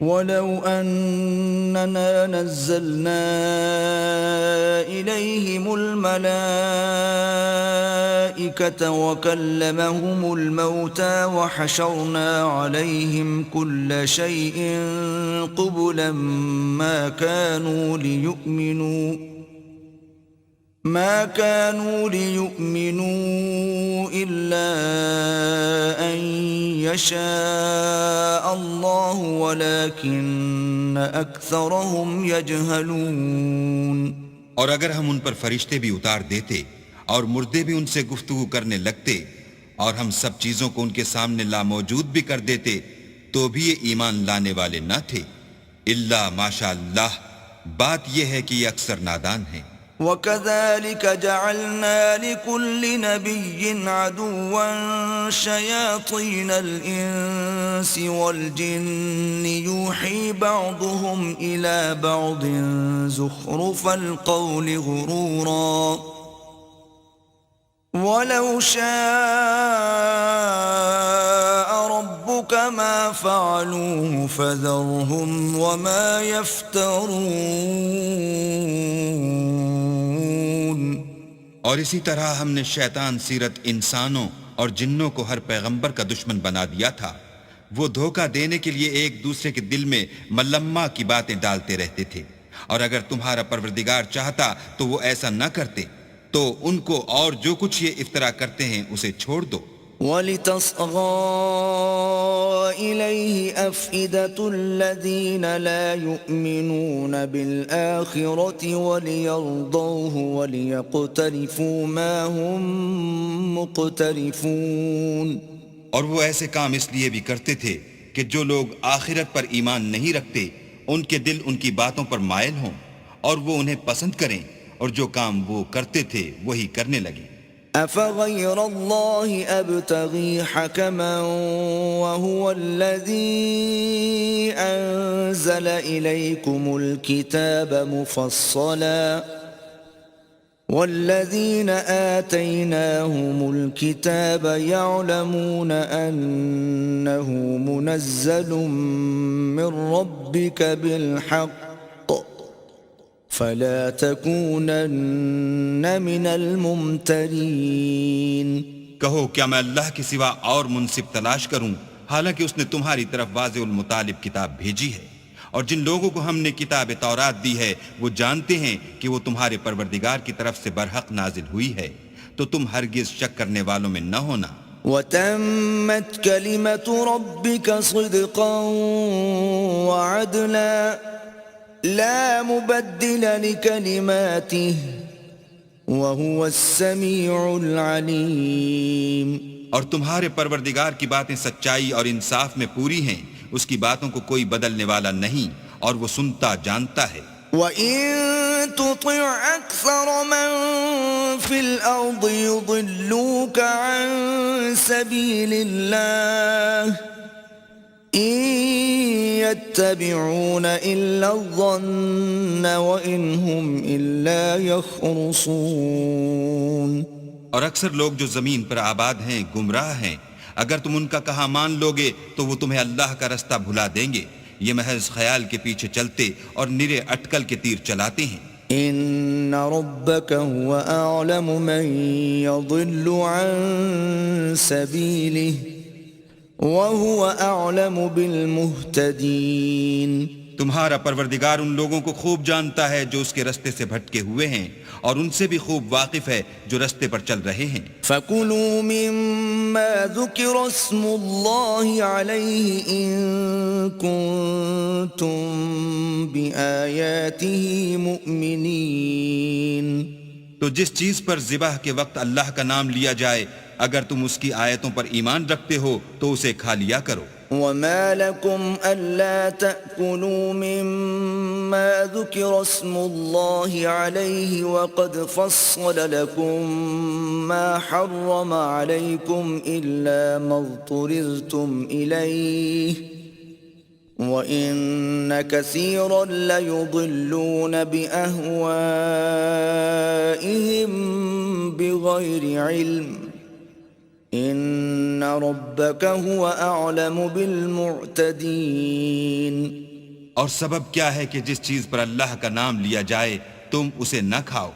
وَلَوْ أَنَّنَا نَزَّلْنَا إِلَيْهِمُ الْمَلَائِكَةَ وَكَلَّمَهُمُ الْمَوْتَى وَحَشَرْنَا عَلَيْهِمْ كُلَّ شَيْءٍ قُبُلًا ما كانوا ليؤمنوا إلا أن يشاء الله ولكن أكثرهم يجهلون. اور اگر ہم ان پر فرشتے بھی اتار دیتے اور مردے بھی ان سے گفتگو کرنے لگتے اور ہم سب چیزوں کو ان کے سامنے لاموجود بھی کر دیتے تو بھی یہ ایمان لانے والے نہ تھے الا ماشاء اللہ. بات یہ ہے کہ یہ اکثر نادان ہیں. وَكَذَلِكَ جَعَلْنَا لِكُلِّ نَبِيٍّ عَدُوًّا شَيَاطِينَ الْإِنسِ وَالْجِنِّ يُوحِي بَعْضُهُمْ إِلَى بَعْضٍ زُخْرُفَ الْقَوْلِ غُرُورًا وَلَوْ شَاءَ رَبُّكَ مَا فَعَلُوهُ فَذَرْهُمْ وَمَا يَفْتَرُونَ. اور اسی طرح ہم نے شیطان سیرت انسانوں اور جنوں کو ہر پیغمبر کا دشمن بنا دیا تھا. وہ دھوکہ دینے کے لیے ایک دوسرے کے دل میں ملمہ کی باتیں ڈالتے رہتے تھے، اور اگر تمہارا پروردگار چاہتا تو وہ ایسا نہ کرتے. تو ان کو اور جو کچھ یہ افطرا کرتے ہیں اسے چھوڑ دو. وَلِتَصْغَىٰ إِلَيْهِ أَفْئِدَةُ الَّذِينَ لَا يُؤْمِنُونَ بِالْآخِرَةِ وَلِيَرْضَوْهُ وَلِيَقْتَرِفُوا مَا هُمْ مُقْتَرِفُونَ. اور وہ ایسے کام اس لیے بھی کرتے تھے کہ جو لوگ آخرت پر ایمان نہیں رکھتے ان کے دل ان کی باتوں پر مائل ہوں اور وہ انہیں پسند کریں، اور جو کام وہ کرتے تھے وہی کرنے لگے. أَفَغَيْرَ اللَّهِ أَبْتَغِي حَكَمًا وَهُوَ الَّذِي أَنزَلَ إِلَيْكُمُ الْكِتَابَ مُفَصَّلًا وَالَّذِينَ آتَيْنَاهُمُ الْكِتَابَ يَعْلَمُونَ أَنَّهُ مُنَزَّلٌ مِّن رَّبِّكَ بِالْحَقِّ فَلَا تَكُونَنَّ مِنَ الْمُمْتَرِينَ. کہو کیا میں اللہ کے سوا اور منصف تلاش کروں، حالانکہ اس نے تمہاری طرف واضح المطالب کتاب بھیجی ہے. اور جن لوگوں کو ہم نے کتاب تورات دی ہے وہ جانتے ہیں کہ وہ تمہارے پروردگار کی طرف سے برحق نازل ہوئی ہے، تو تم ہرگز شک کرنے والوں میں نہ ہونا. وَتَمَّتْ كَلِمَةُ رَبِّكَ صِدْقًا وَعَدْلًا لا مبدل لكلماته وهو السميع العليم. اور تمہارے پروردگار کی باتیں سچائی اور انصاف میں پوری ہیں، اس کی باتوں کو کوئی بدلنے والا نہیں، اور وہ سنتا جانتا ہے. وَإِن تُطِعْ أَكْثَرَ مَن فِي الْأَرْضِ يُضِلُّوكَ عَن سَبِيلِ اللَّهِ إِن يَتَّبِعُونَ إِلَّا الظَّنَّ وَإِنْ هُمْ إِلَّا يَخْرُصُونَ. اور اکثر لوگ جو زمین پر آباد ہیں گمراہ ہیں، اگر تم ان کا کہا مان لوگے تو وہ تمہیں اللہ کا رستہ بھلا دیں گے. یہ محض خیال کے پیچھے چلتے اور نرے اٹکل کے تیر چلاتے ہیں. إِنَّ رَبَّكَ هُوَ أَعْلَمُ مَن يَضِلُّ عَن سَبِيلِهِ وَهُوَ أَعْلَمُ بِالْمُهْتَدِينَ. تمہارا پروردگار ان لوگوں کو خوب جانتا ہے جو اس کے رستے سے بھٹکے ہوئے ہیں، اور ان سے بھی خوب واقف ہے جو رستے پر چل رہے ہیں. فَكُلُوا مِمَّا ذُكِرَ اسْمُ اللَّهِ عَلَيْهِ إِن كُنتُم بِآيَاتِهِ مُؤْمِنِينَ. تو جس چیز پر ذبح کے وقت اللہ کا نام لیا جائے اگر تم اس کی آیتوں پر ایمان رکھتے ہو تو اسے کھا لیا کرو. وَمَا لَكُمْ أَلَّا تَأْكُلُوا مِمَّا ذُكِرَ اسْمُ اللَّهِ عَلَيْهِ وَقَدْ فَصَّلَ لَكُم مَّا حَرَّمَ عَلَيْكُمْ إِلَّا مَا اضْطُرِرْتُمْ إِلَيْهِ وَإِنَّ كَثِيرًا لَيُضِلُّونَ بِأَهْوَائِهِمْ بِغَيْرِ عِلْمٍ إِنَّ رَبَّكَ هُوَ أَعْلَمُ بِالْمُعْتَدِينَ. اور سبب کیا ہے کہ جس چیز پر اللہ کا نام لیا جائے تم اسے نہ کھاؤ،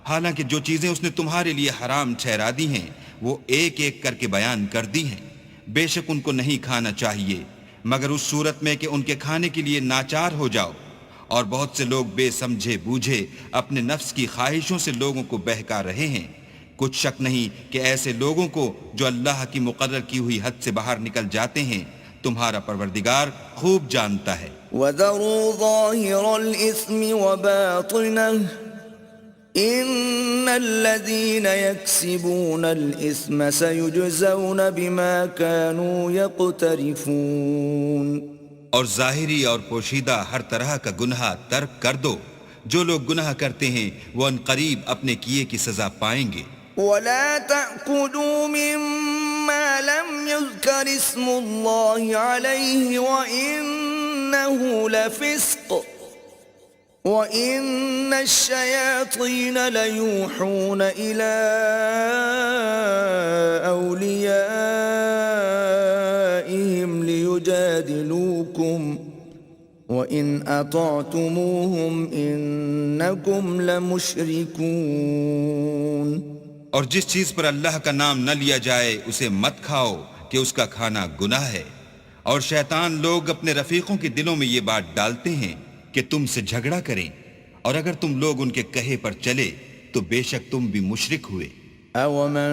حالانکہ جو چیزیں اس نے تمہارے لیے حرام ٹھہرا دی ہیں وہ ایک ایک کر کے بیان کر دی ہیں۔ بے شک ان کو نہیں کھانا چاہیے مگر اس صورت میں کہ ان کے کھانے کے لیے ناچار ہو جاؤ، اور بہت سے لوگ بے سمجھے بوجھے اپنے نفس کی خواہشوں سے لوگوں کو بہکا رہے ہیں۔ کچھ شک نہیں کہ ایسے لوگوں کو جو اللہ کی مقرر کی ہوئی حد سے باہر نکل جاتے ہیں تمہارا پروردگار خوب جانتا ہے۔ وَذَرُوا ظَاهِرَ الْإِثْمِ وَبَاطِنَهُ إِنَّ الَّذِينَ يَكْسِبُونَ الْإِثْمَ سَيُجْزَوْنَ بِمَا كَانُوا يَقْتَرِفُونَ۔ اور ظاہری اور پوشیدہ ہر طرح کا گناہ ترک کر دو، جو لوگ گناہ کرتے ہیں وہ ان قریب اپنے کیے کی سزا پائیں گے۔ وَلَا تَأْكُلُوا مِمَّا لَمْ يُذْكَرِ اسْمُ اللَّهِ عَلَيْهِ وَإِنَّهُ لَفِسْقٌ وَإِنَّ الشَّيَاطِينَ لَيُوحُونَ إِلَىٰ أَوْلِيَائِهِمْ لِيُجَادِلُوكُمْ وَإِنْ أَطَعْتُمُوهُمْ إِنَّكُمْ لَمُشْرِكُونَ۔ اور جس چیز پر اللہ کا نام نہ لیا جائے اسے مت کھاؤ کہ اس کا کھانا گناہ ہے، اور شیطان لوگ اپنے رفیقوں کے دلوں میں یہ بات ڈالتے ہیں کہ تم سے جھگڑا کریں، اور اگر تم لوگ ان کے کہے پر چلے تو بے شک تم بھی مشرک ہوئے۔ أَوَمَنْ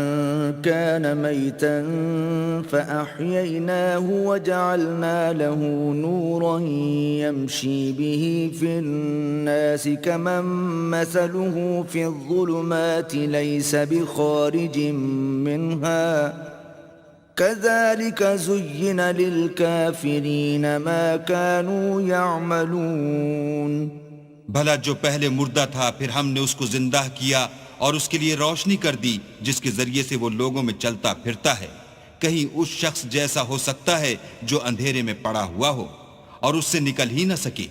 كَانَ مَيْتًا فَأَحْيَيْنَاهُ وَجَعَلْنَا لَهُ نُورًا يَمْشِي بِهِ فِي النَّاسِ كَمَنْ مَثَلُهُ فِي الظُّلُمَاتِ لَيْسَ بِخَارِجٍ مِّنْهَا كَذَلِكَ زُيِّنَ لِلْكَافِرِينَ مَا كَانُوا يَعْمَلُونَ۔ بھلا جو پہلے مردہ تھا پھر ہم نے اس کو زندہ کیا اور اس کے لیے روشنی کر دی جس کے ذریعے سے وہ لوگوں میں چلتا پھرتا ہے، کہیں اس شخص جیسا ہو سکتا ہے جو اندھیرے میں پڑا ہوا ہو اور اس سے نکل ہی نہ سکے۔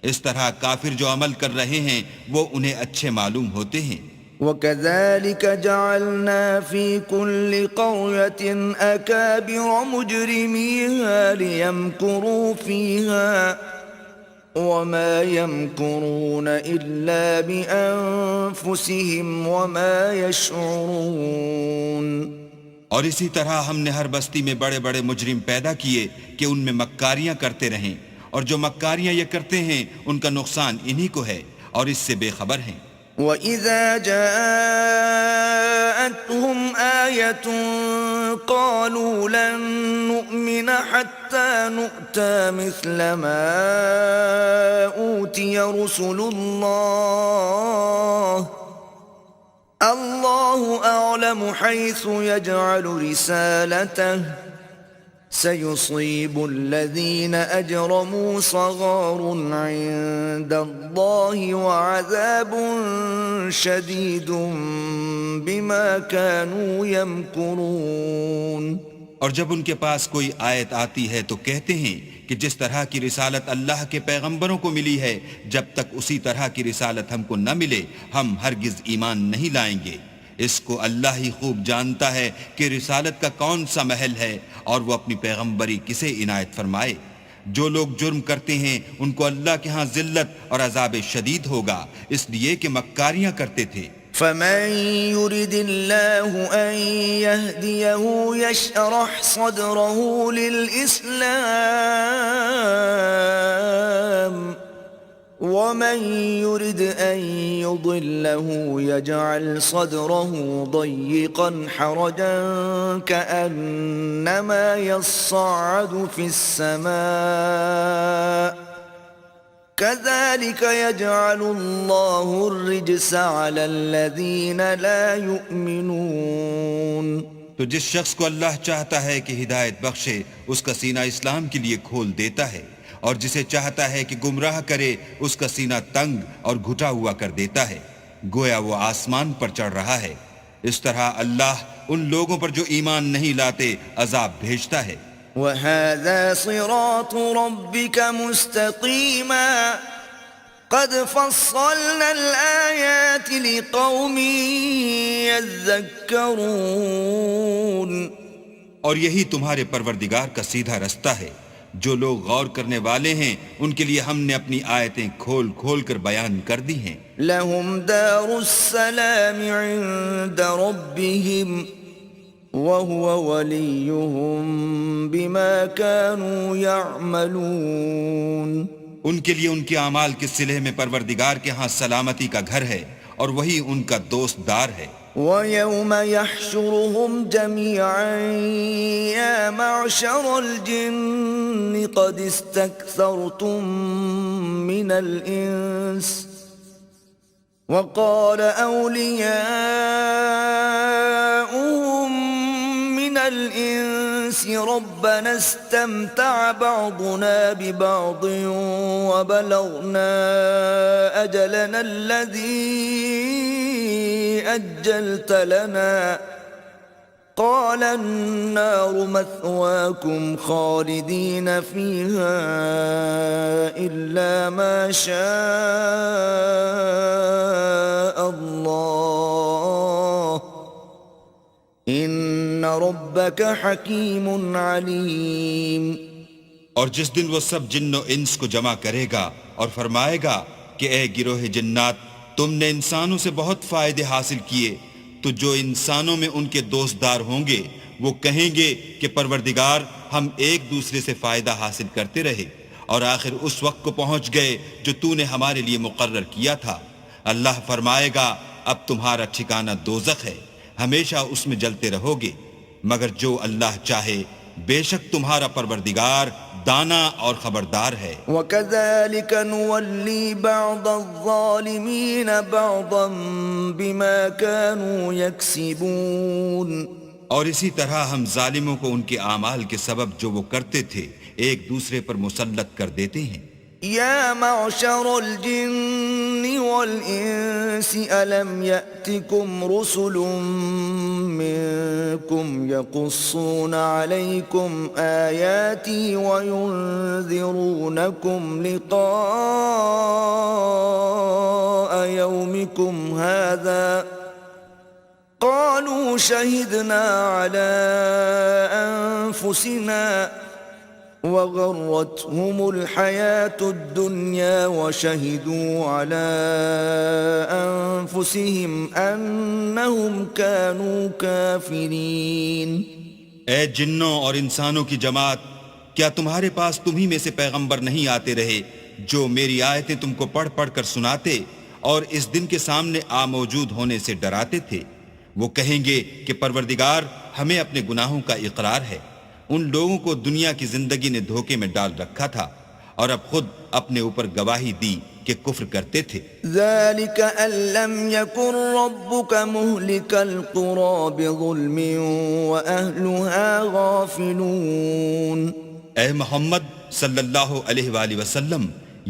اس طرح کافر جو عمل کر رہے ہیں وہ انہیں اچھے معلوم ہوتے ہیں۔ وَكَذَلِكَ جَعَلْنَا فِي كُلِّ قَرْيَةٍ أَكَابِرَ مُجْرِمِيهَا لِيَمْكُرُوا فِيهَا وَمَا يَمْكُرُونَ إِلَّا بِأَنفُسِهِمْ وَمَا يَشْعُرُونَ۔ اور اسی طرح ہم نے ہر بستی میں بڑے بڑے مجرم پیدا کیے کہ ان میں مکاریاں کرتے رہیں، اور جو مکاریاں یہ کرتے ہیں ان کا نقصان انہی کو ہے اور اس سے بے خبر ہیں۔ وَإِذَا جَاءَتْهُمْ آيَةٌ قَالُوا لَن نُّؤْمِنَ حَتَّى نُؤْتَىٰ مِثْلَ مَا أُوتِيَ رُسُلُ اللَّهُ أَعْلَمُ حَيْثُ يَجْعَلُ رِسَالَتَهُ سَيُصِيبُ الَّذِينَ أَجْرَمُوا صَغَارٌ عِندَ اللَّهِ وَعَذَابٌ شَدِيدٌ بِمَا كَانُوا يَمْكُرُونَ۔ اور جب ان کے پاس کوئی آیت آتی ہے تو کہتے ہیں کہ جس طرح کی رسالت اللہ کے پیغمبروں کو ملی ہے جب تک اسی طرح کی رسالت ہم کو نہ ملے ہم ہرگز ایمان نہیں لائیں گے۔ اس کو اللہ ہی خوب جانتا ہے کہ رسالت کا کون سا محل ہے اور وہ اپنی پیغمبری کسے عنایت فرمائے۔ جو لوگ جرم کرتے ہیں ان کو اللہ کے ہاں ذلت اور عذاب شدید ہوگا، اس لیے کہ مکاریاں کرتے تھے۔ فَمَن يُرِدِ اللَّهُ أَن يَهْدِيَهُ يَشْرَحْ صَدْرَهُ لِلْإِسْلَامِ وَمَن يُرِدْ أَن يُضِلَّهُ يَجْعَلْ صَدْرَهُ ضَيِّقًا حَرَجًا كَأَنَّمَا يَصَّعَّدُ فِي السَّمَاءِ كَذَلِكَ يَجْعَلُ اللَّهُ الرِّجْسَ عَلَى الَّذِينَ لَا يُؤْمِنُونَ۔ تو جس شخص کو اللہ چاہتا ہے کہ ہدایت بخشے اس کا سینہ اسلام کے لیے کھول دیتا ہے، اور جسے چاہتا ہے کہ گمراہ کرے اس کا سینہ تنگ اور گھٹا ہوا کر دیتا ہے، گویا وہ آسمان پر چڑھ رہا ہے۔ اس طرح اللہ ان لوگوں پر جو ایمان نہیں لاتے عذاب بھیجتا ہے۔ وَهَذَا صِرَاطُ رَبِّكَ مُسْتَقِيمًا قَدْ فَصَّلْنَا الْآيَاتِ لِقَوْمٍ يَذَّكَّرُونَ۔ اور یہی تمہارے پروردگار کا سیدھا رستہ ہے، جو لوگ غور کرنے والے ہیں ان کے لیے ہم نے اپنی آیتیں کھول کھول کر بیان کر دی ہیں. لهم دار السلام عند ربهم وهو وليهم بما كانوا يعملون. ان کے لیے ان کے اعمال کے صلح میں پروردگار کے ہاں سلامتی کا گھر ہے اور وہی ان کا دوست دار ہے. وَيَوْمَ يَحْشُرُهُمْ جَمِيعًا يَا مَعْشَرَ الْجِنِّ قَدِ اسْتَكْثَرْتُمْ مِنَ الْإِنسِ وَقَالَ أَوْلِيَاؤُهُمْ مِنَ الْإِنسِ رَبَّنَا اسْتَمْتَعَ بَعْضُنَا بِبَعْضٍ وَبَلَغْنَا أَجَلَنَا الَّذِي أجلت لنا قال النار مثواكم خالدين فيها إلا ما شاء الله إن ربك حكيم عليم. اور جس دن وہ سب جن و انس کو جمع کرے گا اور فرمائے گا کہ اے گروہ جنات، تم نے انسانوں سے بہت فائدے حاصل کیے، تو جو انسانوں میں ان کے دوستدار ہوں گے وہ کہیں گے کہ پروردگار ہم ایک دوسرے سے فائدہ حاصل کرتے رہے اور آخر اس وقت کو پہنچ گئے جو تو نے ہمارے لیے مقرر کیا تھا. اللہ فرمائے گا اب تمہارا ٹھکانہ دوزخ ہے، ہمیشہ اس میں جلتے رہو گے، مگر جو اللہ چاہے بے شک تمہارا پروردگار دانا اور خبردار ہے. وَكَذَلِكَ نُوَلِّي بَعْضَ الظَّالِمِينَ بَعْضًا بِمَا كَانُوا يَكْسِبُونَ. اور اسی طرح ہم ظالموں کو ان کے اعمال کے سبب جو وہ کرتے تھے ایک دوسرے پر مسلط کر دیتے ہیں. يا معشر الجن والإنس ألم يأتكم رسل منكم يقصون عليكم آياتي وينذرونكم لقاء يومكم هذا قالوا شهدنا على أنفسنا وغرتهم الحياة الدنيا وشهدوا على أنفسهم أنهم كانوا كافرين. اے جنوں اور انسانوں کی جماعت، کیا تمہارے پاس تمہیں میں سے پیغمبر نہیں آتے رہے جو میری آیتیں تم کو پڑھ پڑھ کر سناتے اور اس دن کے سامنے موجود ہونے سے ڈراتے تھے؟ وہ کہیں گے کہ پروردگار ہمیں اپنے گناہوں کا اقرار ہے، ان لوگوں کو دنیا کی زندگی نے دھوکے میں ڈال رکھا تھا اور اب خود اپنے اوپر گواہی دی کہ کفر کرتے تھے. ذَلِكَ أَن لَّمْ يَكُن رَّبُّكَ مُهْلِكَ الْقُرَىٰ بِظُلْمٍ وَأَهْلُهَا غَافِلُونَ. اے محمد صلی اللہ علیہ وآلہ وسلم،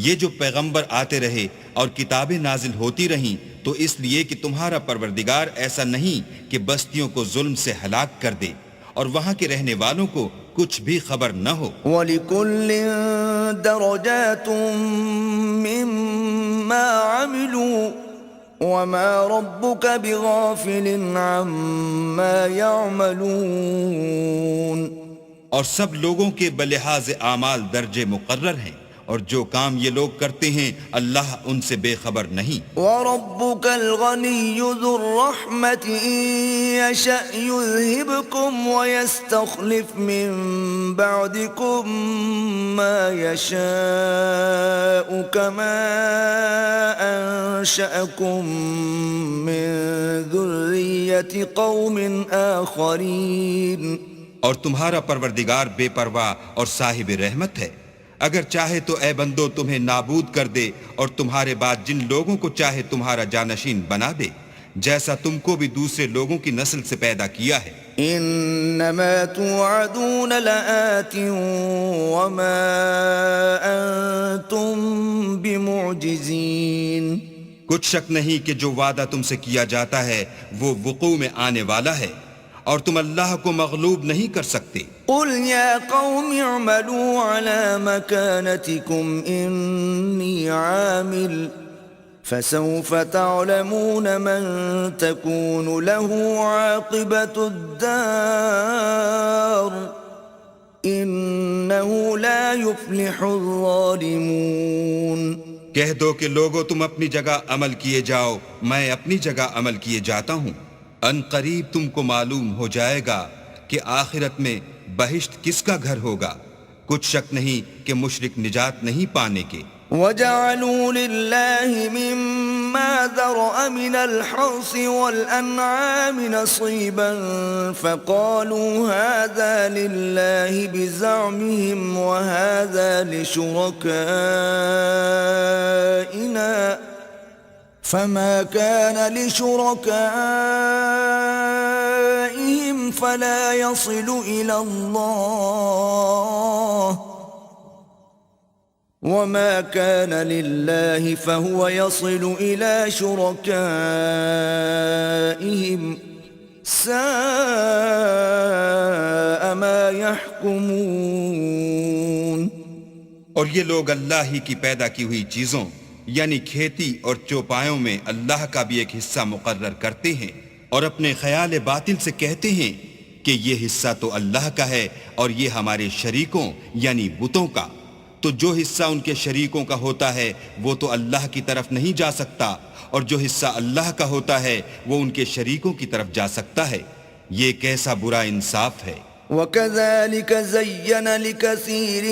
یہ جو پیغمبر آتے رہے اور کتابیں نازل ہوتی رہیں تو اس لیے کہ تمہارا پروردگار ایسا نہیں کہ بستیوں کو ظلم سے ہلاک کر دے اور وہاں کے رہنے والوں کو کچھ بھی خبر نہ ہو. وَلِكُلٍّ دَرَجَاتٌ مِّمَّا عَمِلُوا وَمَا رَبُّكَ بِغَافِلٍ عَمَّا يَعْمَلُونَ. اور سب لوگوں کے بلحاظ اعمال درجے مقرر ہیں اور جو کام یہ لوگ کرتے ہیں اللہ ان سے بے خبر نہیں. وَرَبُّكَ الْغَنِيُّ ذُو الرَّحْمَةِ إِن يَشَأْ يُذْهِبْكُمْ وَيَسْتَخْلِفْ مِن بَعْدِكُم مَّا يَشَاءُ كَمَا أَنشَأَكُم مِّن ذُرِّيَّةِ قَوْمٍ آخَرِينَ. اور تمہارا پروردگار بے پرواہ اور صاحب رحمت ہے، اگر چاہے تو اے بندو تمہیں نابود کر دے اور تمہارے بعد جن لوگوں کو چاہے تمہارا جانشین بنا دے، جیسا تم کو بھی دوسرے لوگوں کی نسل سے پیدا کیا ہے. انما توعدون لآت وما انتم بمعجزین. کچھ شک نہیں کہ جو وعدہ تم سے کیا جاتا ہے وہ وقوع میں آنے والا ہے اور تم اللہ کو مغلوب نہیں کر سکتے. قل یا قوم اعملوا على مكانتكم انی عامل فسوف تعلمون من تكون له عاقبة الدار إنه لا يفلح الظالمون. کہہ دو کہ لوگو تم اپنی جگہ عمل کیے جاؤ، میں اپنی جگہ عمل کیے جاتا ہوں. ان قریب تم کو معلوم ہو جائے گا کہ آخرت میں بہشت کس کا گھر ہوگا. کچھ شک نہیں کہ مشرک نجات نہیں پانے کے. وَجَعَلُوا لِلَّهِ مِمَّا ذَرَأَ مِنَ الْحَرْثِ وَالْأَنْعَامِ نَصِيبًا فَقَالُوا هَذَا لِلَّهِ بِزَعْمِهِمْ وَهَذَا لِشُرَكَائِنَا فَمَا كَانَ لِشُرَكَائِهِمْ فَلَا يَصِلُ إِلَى اللَّهِ وما كان لله فهو يصل إلى شركائهم ساء ما يحكمون. اور یہ لوگ اللہ ہی کی پیدا کی ہوئی چیزوں یعنی کھیتی اور چوپایوں میں اللہ کا بھی ایک حصہ مقرر کرتے ہیں اور اپنے خیال باطل سے کہتے ہیں کہ یہ حصہ تو اللہ کا ہے اور یہ ہمارے شریکوں یعنی بتوں کا. تو جو حصہ ان کے شریکوں کا ہوتا ہے وہ تو اللہ کی طرف نہیں جا سکتا، اور جو حصہ اللہ کا ہوتا ہے وہ ان کے شریکوں کی طرف جا سکتا ہے. یہ کیسا برا انصاف ہے. وَكَذَلِكَ زَيَّنَ لِكَثِيرٍ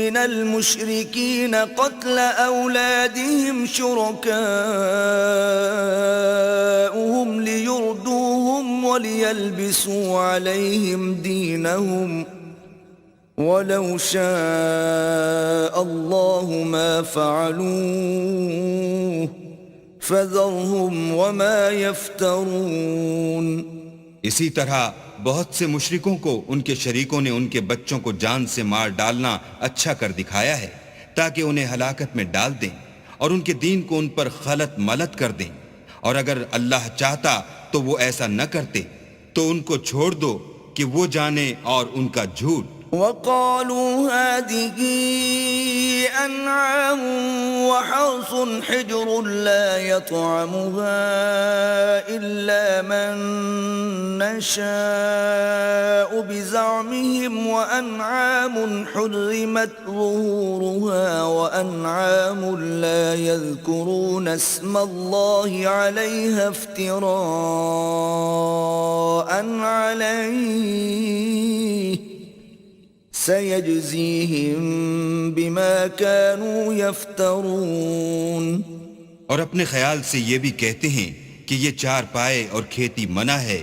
مِّنَ الْمُشْرِكِينَ قَتْلَ أَوْلَادِهِمْ شُرَكَاؤُهُمْ لِيُرْدُوهُمْ وَلِيَلْبِسُوا عَلَيْهِمْ دِينَهُمْ وَلَوْ شَاءَ اللَّهُ مَا فَعَلُوهُ فَذَرْهُمْ وَمَا يَفْتَرُونَ. اسی طرح بہت سے مشرکوں کو ان کے شریکوں نے ان کے بچوں کو جان سے مار ڈالنا اچھا کر دکھایا ہے تاکہ انہیں ہلاکت میں ڈال دیں اور ان کے دین کو ان پر خلط ملط کر دیں. اور اگر اللہ چاہتا تو وہ ایسا نہ کرتے. تو ان کو چھوڑ دو کہ وہ جانے اور ان کا جھوٹ. وَقَالُوا هَذِهِ أَنْعَامٌ وَحَرْثٌ حِجْرٌ لَا يَطْعَمُهَا إِلَّا مَن نَّشَاءُ بِزَعْمِهِمْ وَأَنْعَامٌ حُرِّمَتْ ظُهُورُهَا وَأَنْعَامٌ لَا يَذْكُرُونَ اسْمَ اللَّهِ عَلَيْهَا افْتِرَاءً عَلَيْهِ سَيَجْزِيهِمْ بِمَا كَانُوا يَفْتَرُونَ. اور اپنے خیال سے یہ بھی کہتے ہیں کہ یہ چار پائے اور کھیتی منع ہے،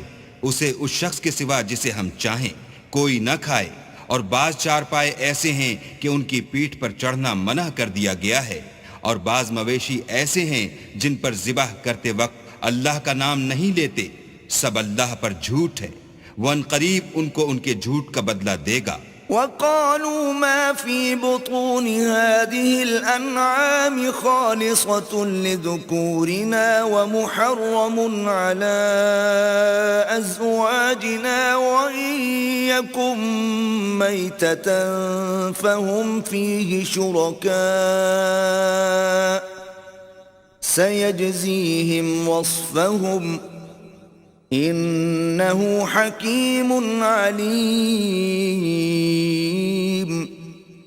اسے اس شخص کے سوا جسے ہم چاہیں کوئی نہ کھائے. اور بعض چار پائے ایسے ہیں کہ ان کی پیٹھ پر چڑھنا منع کر دیا گیا ہے، اور بعض مویشی ایسے ہیں جن پر ذبح کرتے وقت اللہ کا نام نہیں لیتے. سب اللہ پر جھوٹ ہے، وہ ان قریب ان کو ان کے جھوٹ کا بدلہ دے گا. وَقَالُوا مَا فِي بُطُونِ هَٰذِهِ الْأَنْعَامِ خَالِصَةٌ لِذُكُورِنَا وَمُحَرَّمٌ عَلَىٰ أَزْوَاجِنَا وَإِن يَكُن مَّيْتَةً فَهُمْ فِيهِ شُرَكَاءُ سَيَجْزِيهِمْ وَصْفَهُمْ انہو حکیم علیم.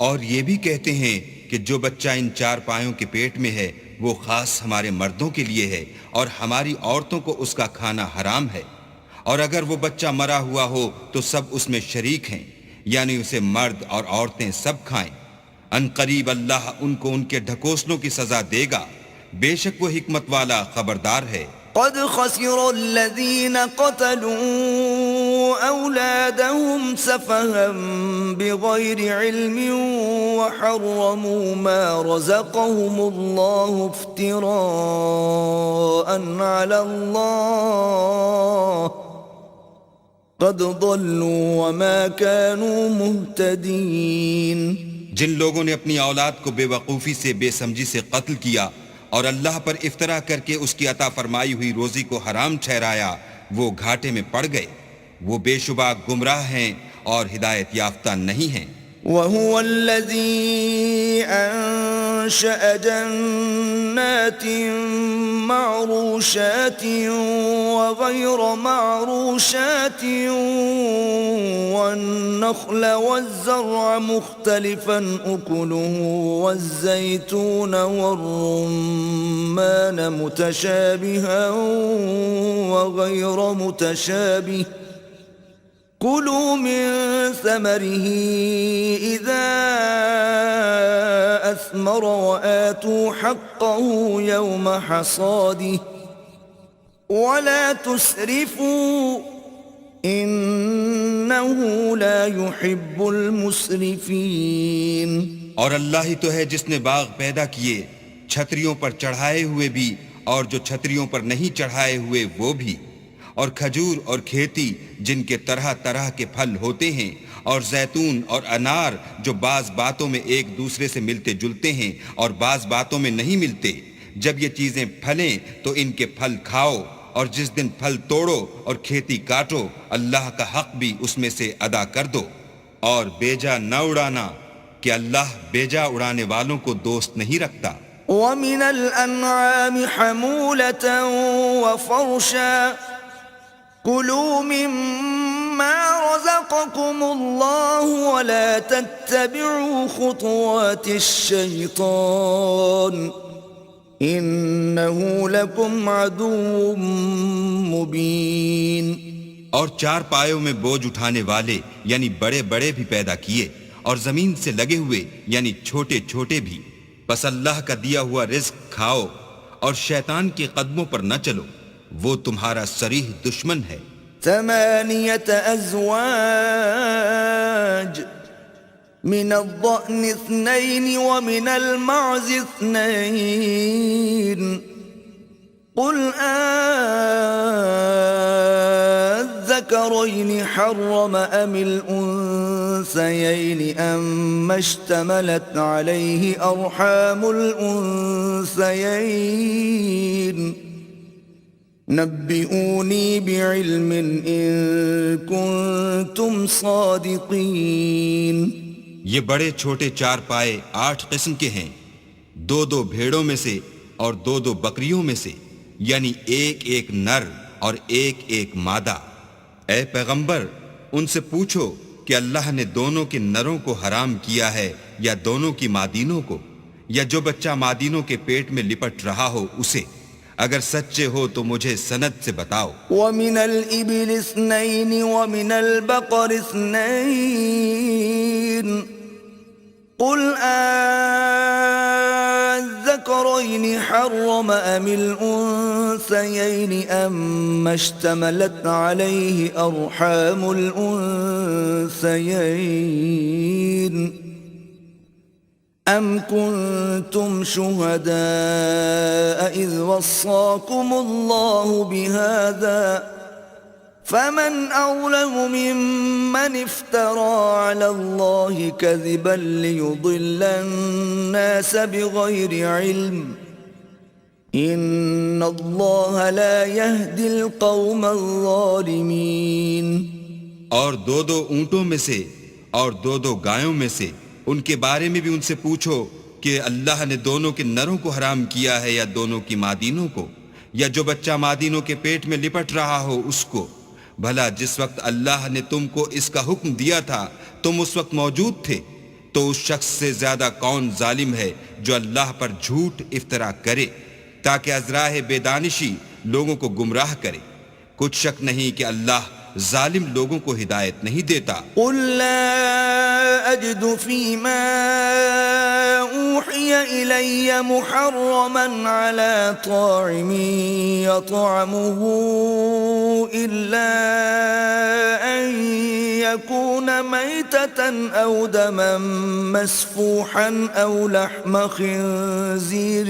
اور یہ بھی کہتے ہیں کہ جو بچہ ان چار پایوں کے پیٹ میں ہے وہ خاص ہمارے مردوں کے لیے ہے اور ہماری عورتوں کو اس کا کھانا حرام ہے. اور اگر وہ بچہ مرا ہوا ہو تو سب اس میں شریک ہیں، یعنی اسے مرد اور عورتیں سب کھائیں. ان قریب اللہ ان کو ان کے ڈھکوسلوں کی سزا دے گا، بے شک وہ حکمت والا خبردار ہے. قد خسر الذين قتلوا أولادهم سفها بغير علم وحرموا ما رزقهم الله افتراء على الله قد ضلوا وما كانوا مهتدين. جن لوگوں نے اپنی اولاد کو بے وقوفی سے بے سمجھی سے قتل کیا اور اللہ پر افطرا کر کے اس کی عطا فرمائی ہوئی روزی کو حرام ٹھہرایا، وہ گھاٹے میں پڑ گئے. وہ بے شبہ گمراہ ہیں اور ہدایت یافتہ نہیں ہیں. وَهُوَ الَّذِي أنشأ جنات معروشات وغير معروشات والنخل والزرع مختلفا أكله والزيتون والرمان متشابها وغير متشابه كلوا من ثمره إذا أثمر وآتوا حقه يوم حصاده ولا تسرفوا إنه لا يحب المسرفين. اور اللہ ہی تو ہے جس نے باغ پیدا کیے چھتریوں پر چڑھائے ہوئے بھی اور جو چھتریوں پر نہیں چڑھائے ہوئے وہ بھی، اور کھجور اور کھیتی جن کے طرح طرح کے پھل ہوتے ہیں، اور زیتون اور انار جو بعض باتوں میں ایک دوسرے سے ملتے جلتے ہیں اور بعض باتوں میں نہیں ملتے. جب یہ چیزیں پھلیں تو ان کے پھل کھاؤ، اور جس دن پھل توڑو اور کھیتی کاٹو اللہ کا حق بھی اس میں سے ادا کر دو، اور بیجا نہ اڑانا کہ اللہ بیجا اڑانے والوں کو دوست نہیں رکھتا. ومن الأنعام حمولة وفرشا كلوا مما رزقكم الله ولا تتبعوا خطوات الشيطان إنه لكم عدو مبين. اور چار پایوں میں بوجھ اٹھانے والے یعنی بڑے بڑے بھی پیدا کیے، اور زمین سے لگے ہوئے یعنی چھوٹے چھوٹے بھی. بس اللہ کا دیا ہوا رزق کھاؤ اور شیطان کے قدموں پر نہ چلو، وہ تمہارا صریح دشمن ہے. 8 أزواج من الضأن 2 ومن المعز 2 قل الذكرين حرم أم الأنثيين أم اشتملت عليه أرحام الأنثيين نبئوني بعلم إن كنتم صادقين. یہ بڑے چھوٹے چار پائے 8 قسم کے ہیں، 2 بھیڑوں میں سے اور 2 بکریوں میں سے، یعنی ایک نر اور ایک مادہ. اے پیغمبر ان سے پوچھو کہ اللہ نے دونوں کے نروں کو حرام کیا ہے یا دونوں کی مادینوں کو، یا جو بچہ مادینوں کے پیٹ میں لپٹ رہا ہو اسے. اگر سچے ہو تو مجھے سند سے بتاؤ. ومن الإبل 2 ومن البقر 2 قل الذكرين حرم أم الأنثيين أم اشتملت عليه أرحام الأنثيين أم كنتم شهداء إذ وصاكم الله بهذا فمن أظلم ممن افترى على الله كذبا ليضل الناس بغير علم إن الله لا يهدي القوم الظالمين. اور 2 اونٹوں میں سے اور 2 گایوں میں سے ان کے بارے میں بھی ان سے پوچھو کہ اللہ نے دونوں کے نروں کو حرام کیا ہے یا دونوں کی مادینوں کو، یا جو بچہ مادینوں کے پیٹ میں لپٹ رہا ہو اس کو. بھلا جس وقت اللہ نے تم کو اس کا حکم دیا تھا تم اس وقت موجود تھے، تو اس شخص سے زیادہ کون ظالم ہے جو اللہ پر جھوٹ افطرا کرے تاکہ از راہ بے دانشی لوگوں کو گمراہ کرے. کچھ شک نہیں کہ اللہ ظالم لوگوں کو ہدایت نہیں دیتا. قل لا أجد فيما أوحي إلي محرما على طاعم يطعمه إلا أن يكون ميتة أو دما مسفوحا أو لحم خنزير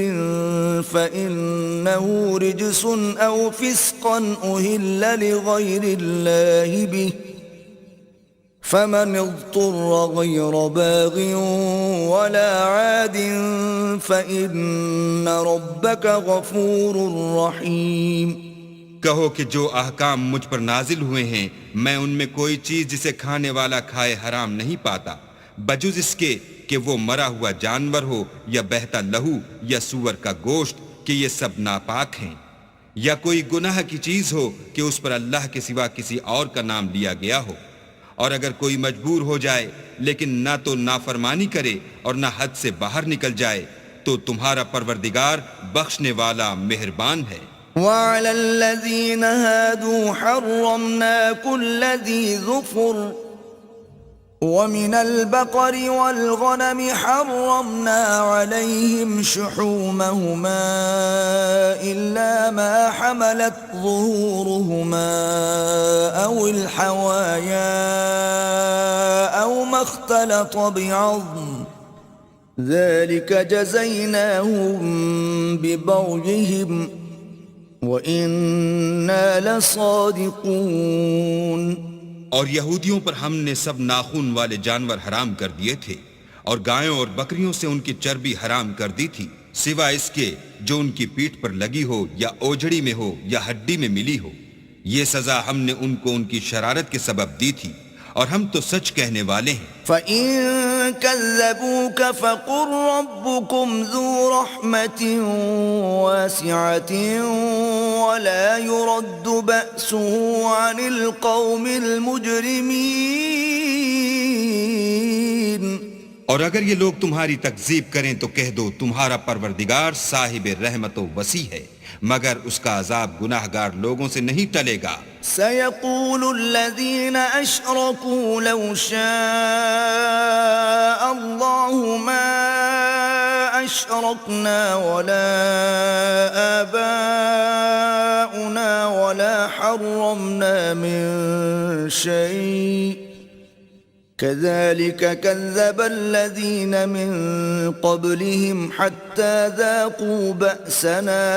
فإنه رجس أو فسقا أهل لغير الله به فمن اضطر غير باغ ولا عاد فإن ربك غفور رحيم. کہو کہ جو احکام مجھ پر نازل ہوئے ہیں میں ان میں کوئی چیز جسے کھانے والا کھائے حرام نہیں پاتا، بجز اس کے کہ وہ مرا ہوا جانور ہو یا بہتا لہو یا سور کا گوشت کہ یہ سب ناپاک ہیں، یا کوئی گناہ کی چیز ہو کہ اس پر اللہ کے سوا کسی اور کا نام لیا گیا ہو، اور اگر کوئی مجبور ہو جائے لیکن نہ تو نافرمانی کرے اور نہ حد سے باہر نکل جائے تو تمہارا پروردگار بخشنے والا مہربان ہے۔ وعلى الذين هادوا حرمنا كل ذي ظفر ومن البقر والغنم حرمنا عليهم شحومهما إلا ما حملت ظهورهما أو الحوايا أو ما اختلط بعظم ذلك جزيناهم ببغيهم وَإِنَّا لَصَادِقُونَ۔ اور یہودیوں پر ہم نے سب ناخون والے جانور حرام کر دیے تھے، اور گایوں اور بکریوں سے ان کی چربی حرام کر دی تھی، سوائے اس کے جو ان کی پیٹھ پر لگی ہو یا اوجڑی میں ہو یا ہڈی میں ملی ہو۔ یہ سزا ہم نے ان کو ان کی شرارت کے سبب دی تھی، اور ہم تو سچ کہنے والے ہیں۔ فَإِن كَذَّبُوكَ فَقُلْ رَبُّكُمْ ذُو رَحْمَةٍ وَاسِعَةٍ وَلَا يُرَدُّ بَأْسُهُ عَنِ الْقَوْمِ الْمُجْرِمِينَ۔ اور اگر یہ لوگ تمہاری تکذیب کریں تو کہہ دو تمہارا پروردگار صاحب رحمت و وسیع ہے، مگر اس کا عذاب گناہگار لوگوں سے نہیں ٹلے گا۔ سَيَقُولُ الَّذِينَ أَشْرَكُوا لَوْ شَاءَ اللَّهُ مَا أَشْرَكْنَا وَلَا آبَاؤُنَا وَلَا حَرَّمْنَا مِن شَيْءٍ كَذَلِكَ كَذَّبَ الَّذِينَ مِن قَبْلِهِمْ حَتَّى ذَاقُوا بَأْسَنَا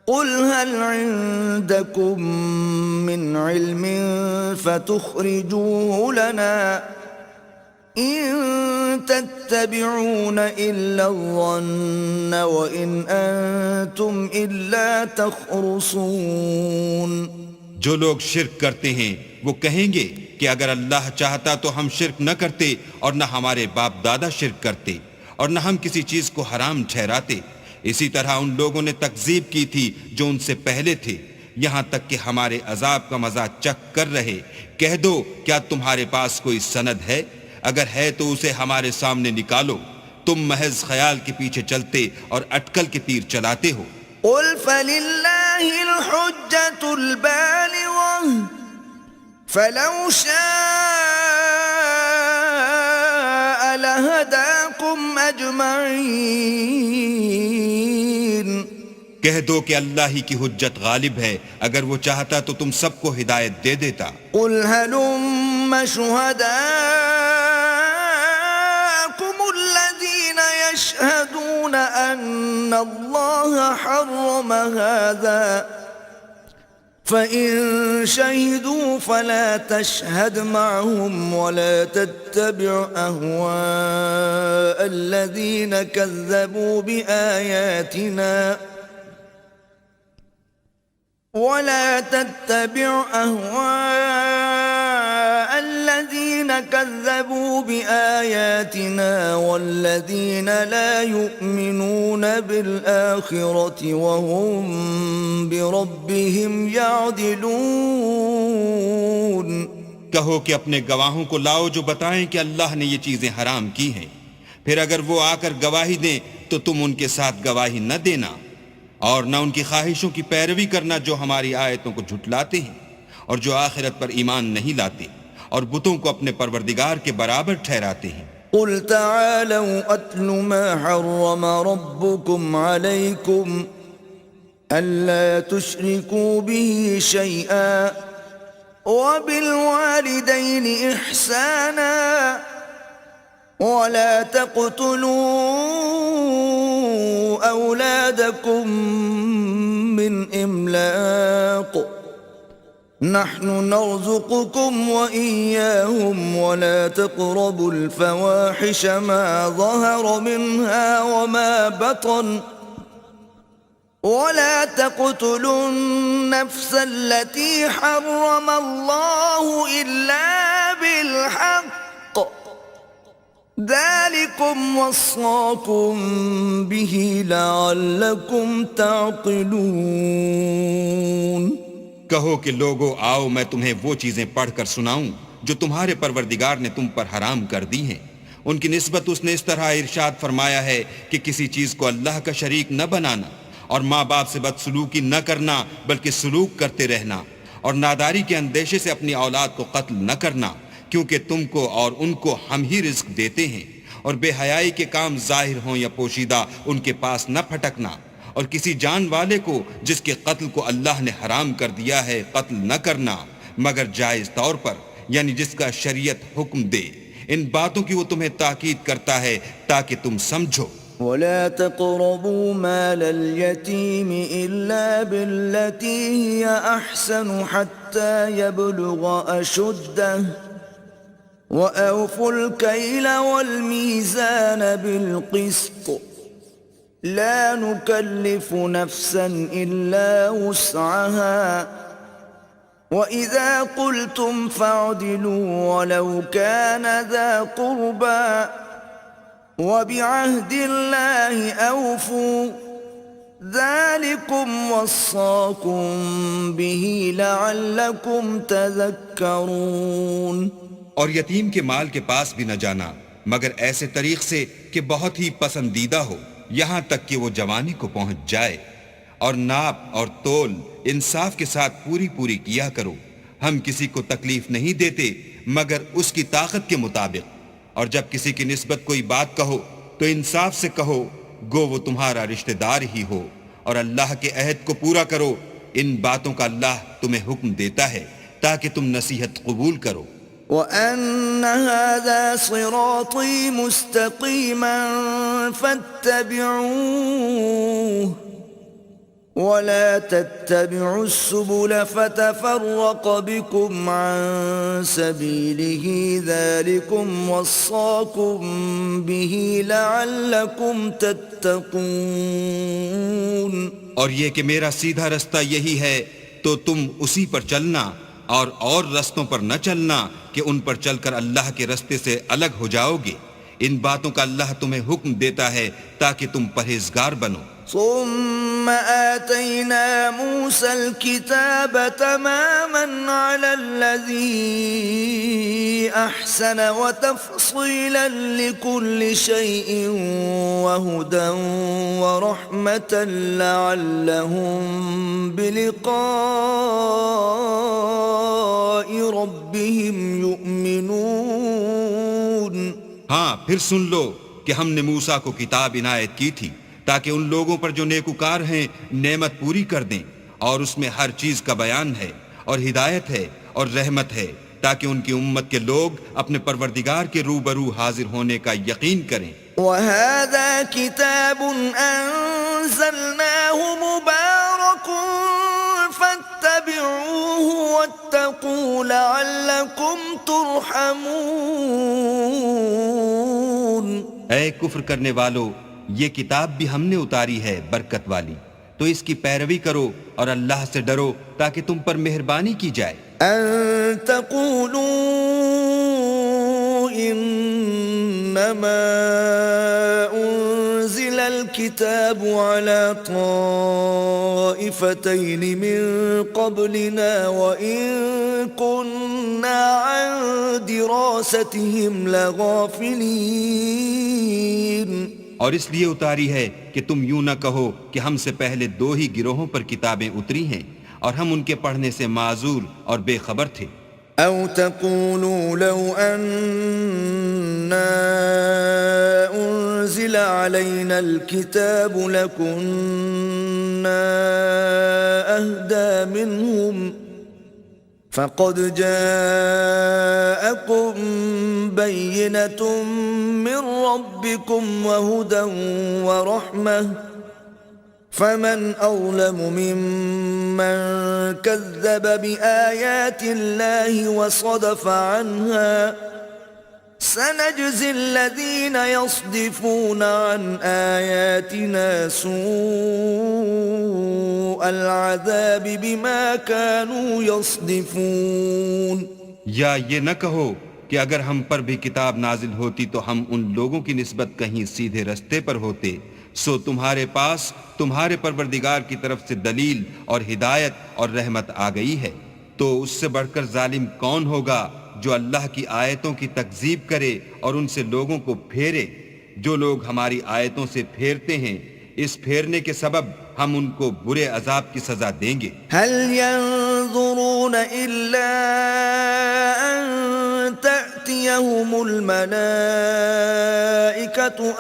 قُلْ هَلْ عِندَكُمْ مِنْ عِلْمٍ فَتُخْرِجُوهُ لَنَا إِن تَتَّبِعُونَ إِلَّا الظَّنَّ وَإِنْ أَنْتُمْ إِلَّا تَخْرُصُونَ۔ جو لوگ شرک کرتے ہیں وہ کہیں گے کہ اگر اللہ چاہتا تو ہم شرک نہ کرتے، اور نہ ہمارے باپ دادا شرک کرتے، اور نہ ہم کسی چیز کو حرام ٹھہراتے۔ اسی طرح ان لوگوں نے تکذیب کی تھی جو ان سے پہلے تھے، یہاں تک کہ ہمارے عذاب کا مزہ چکھ کر رہے۔ کہہ دو کیا تمہارے پاس کوئی سند ہے؟ اگر ہے تو اسے ہمارے سامنے نکالو۔ تم محض خیال کے پیچھے چلتے اور اٹکل کے تیر چلاتے ہو۔ قُلْ فَلِلَّهِ الْحُجَّةُ الْبَالِغَةُ فَلَوْ شَاءَ لَهَدَاكُمْ أَجْمَعِينَ۔ کہہ دو کہ اللہ ہی کی حجت غالب ہے، اگر وہ چاہتا تو تم سب کو ہدایت دے دیتا۔ قُلْ هَلُمَّ شُهَدَاءَكُمُ الَّذِينَ يَشْهَدُونَ أَنَّ اللَّهَ حَرَّمَ هَذَا فَإِن شَهِدُوا فَلَا تَشْهَدْ مَعَهُمْ وَلَا تَتَّبِعْ أَهْوَاءَ الَّذِينَ كَذَّبُوا بِآيَاتِنَا وَالَّذِينَ لَا يُؤْمِنُونَ بِالْآخِرَةِ وَهُمْ بِرَبِّهِمْ يَعْدِلُونَ۔ کہو کہ اپنے گواہوں کو لاؤ جو بتائیں کہ اللہ نے یہ چیزیں حرام کی ہیں، پھر اگر وہ آ کر گواہی دیں تو تم ان کے ساتھ گواہی نہ دینا، اور نہ ان کی خواہشوں کی پیروی کرنا جو ہماری آیتوں کو جھٹلاتے ہیں اور جو آخرت پر ایمان نہیں لاتے اور بتوں کو اپنے پروردگار کے برابر ٹھہراتے ہیں۔ قُلْ تَعَالَوْا أَتْلُ مَا حَرَّمَ رَبُّكُمْ عَلَيْكُمْ أَلَّا تُشْرِكُوا بِهِ شَيْئًا وَبِالْوَالِدَيْنِ إِحْسَانًا وَلَا تَقْتُلُوا أَوْلَادَكُمْ مِنْ إِمْلَاقٍ نَحْنُ نَرْزُقُكُمْ وَإِيَّاهُمْ وَلَا تَقْرَبُوا الْفَوَاحِشَ مَا ظَهَرَ مِنْهَا وَمَا بَطَنَ وَلَا تَقْتُلُوا النَّفْسَ الَّتِي حَرَّمَ اللَّهُ إِلَّا بِالْحَقِّ ذلكم وصاكم به لعلكم تعقلون کہو کہ لوگو آؤ میں تمہیں وہ چیزیں پڑھ کر سناؤں جو تمہارے پروردگار نے تم پر حرام کر دی ہیں۔ ان کی نسبت اس نے اس طرح ارشاد فرمایا ہے کہ کسی چیز کو اللہ کا شریک نہ بنانا، اور ماں باپ سے بدسلوکی نہ کرنا بلکہ سلوک کرتے رہنا، اور ناداری کے اندیشے سے اپنی اولاد کو قتل نہ کرنا، کیونکہ تم کو اور ان کو ہم ہی رزق دیتے ہیں، اور بے حیائی کے کام ظاہر ہوں یا پوشیدہ ان کے پاس نہ پھٹکنا، اور کسی جان والے کو جس کے قتل کو اللہ نے حرام کر دیا ہے قتل نہ کرنا مگر جائز طور پر، یعنی جس کا شریعت حکم دے۔ ان باتوں کی وہ تمہیں تاکید کرتا ہے تاکہ تم سمجھو۔ ولا تقربوا مال اليتيم إلا بالتي هي أحسن حتى يبلغ أشده وأوفوا الكيل والميزان بالقسط لا نكلف نفسا إلا وسعها وإذا قلتم فاعدلوا ولو كان ذا قربى وبعهد الله أوفوا ذلكم وصاكم به لعلكم تذكرون۔ اور یتیم کے مال کے پاس بھی نہ جانا مگر ایسے طریق سے کہ بہت ہی پسندیدہ ہو، یہاں تک کہ وہ جوانی کو پہنچ جائے، اور ناپ اور تول انصاف کے ساتھ پوری پوری کیا کرو۔ ہم کسی کو تکلیف نہیں دیتے مگر اس کی طاقت کے مطابق، اور جب کسی کی نسبت کوئی بات کہو تو انصاف سے کہو، گو وہ تمہارا رشتہ دار ہی ہو، اور اللہ کے عہد کو پورا کرو۔ ان باتوں کا اللہ تمہیں حکم دیتا ہے تاکہ تم نصیحت قبول کرو۔ وَأَنَّ هَذَا صِرَاطِي مُسْتَقِيمًا فَاتَّبِعُوهُ وَلَا تَتَّبِعُوا السُّبُلَ فَتَفَرَّقَ بِكُمْ عَن سَبِيلِهِ ذَلِكُمْ وَصَّاكُمْ بِهِ لَعَلَّكُمْ تَتَّقُونَ۔ اور یہ کہ میرا سیدھا رستہ یہی ہے تو تم اسی پر چلنا، اور رستوں پر نہ چلنا کہ ان پر چل کر اللہ کے رستے سے الگ ہو جاؤ گے۔ ان باتوں کا اللہ تمہیں حکم دیتا ہے تاکہ تم پرہیزگار بنو۔ ثم آتينا موسى الكتاب تماما على الذي أحسن وتفصيلا لكل شيء وهدى ورحمة لعلهم بلقاء ربهم يؤمنون۔ ہاں پھر سن لو کہ ہم نے موسیٰ کو کتاب عنایت کی تھی تاکہ ان لوگوں پر جو نیکوکار ہیں نعمت پوری کر دیں، اور اس میں ہر چیز کا بیان ہے اور ہدایت ہے اور رحمت ہے، تاکہ ان کی امت کے لوگ اپنے پروردگار کے روبرو حاضر ہونے کا یقین کریں۔ وَهَذَا كِتَابٌ أَنزَلْنَاهُ مُبَارَكٌ فَاتَّبِعُوهُ وَاتَّقُوا لَعَلَّكُمْ تُرْحَمُونَ۔ اے کفر کرنے والو، یہ کتاب بھی ہم نے اتاری ہے برکت والی، تو اس کی پیروی کرو اور اللہ سے ڈرو تاکہ تم پر مہربانی کی جائے۔ ان تقولوا انما انزل الكتاب على طائفتين من قبلنا وان كنا عن دراستهم لغافلين۔ اور اس لیے اتاری ہے کہ تم یوں نہ کہو کہ ہم سے پہلے دو ہی گروہوں پر کتابیں اتری ہیں اور ہم ان کے پڑھنے سے معذور اور بے خبر تھے۔ او تقولوا لو اننا انزل علينا الكتاب لكنا اهدى منهم فقد جاءكم بينة من ربكم وهدى ورحمة فمن أظلم ممن كذب بآيات الله وصدف عنها سنجزي الذين يصدفون عن آياتنا سوء العذاب بما كانوا يصدفون۔ یا یہ نہ کہو کہ اگر ہم پر بھی کتاب نازل ہوتی تو ہم ان لوگوں کی نسبت کہیں سیدھے رستے پر ہوتے، سو تمہارے پاس تمہارے پروردگار کی طرف سے دلیل اور ہدایت اور رحمت آ گئی ہے، تو اس سے بڑھ کر ظالم کون ہوگا جو اللہ کی آیتوں کی تکذیب کرے اور ان سے لوگوں کو پھیرے؟ جو لوگ ہماری آیتوں سے پھیرتے ہیں، اس پھیرنے کے سبب ہم ان کو برے عذاب کی سزا دیں گے۔ هل ينظرون إلا أن تأتيهم الملائكة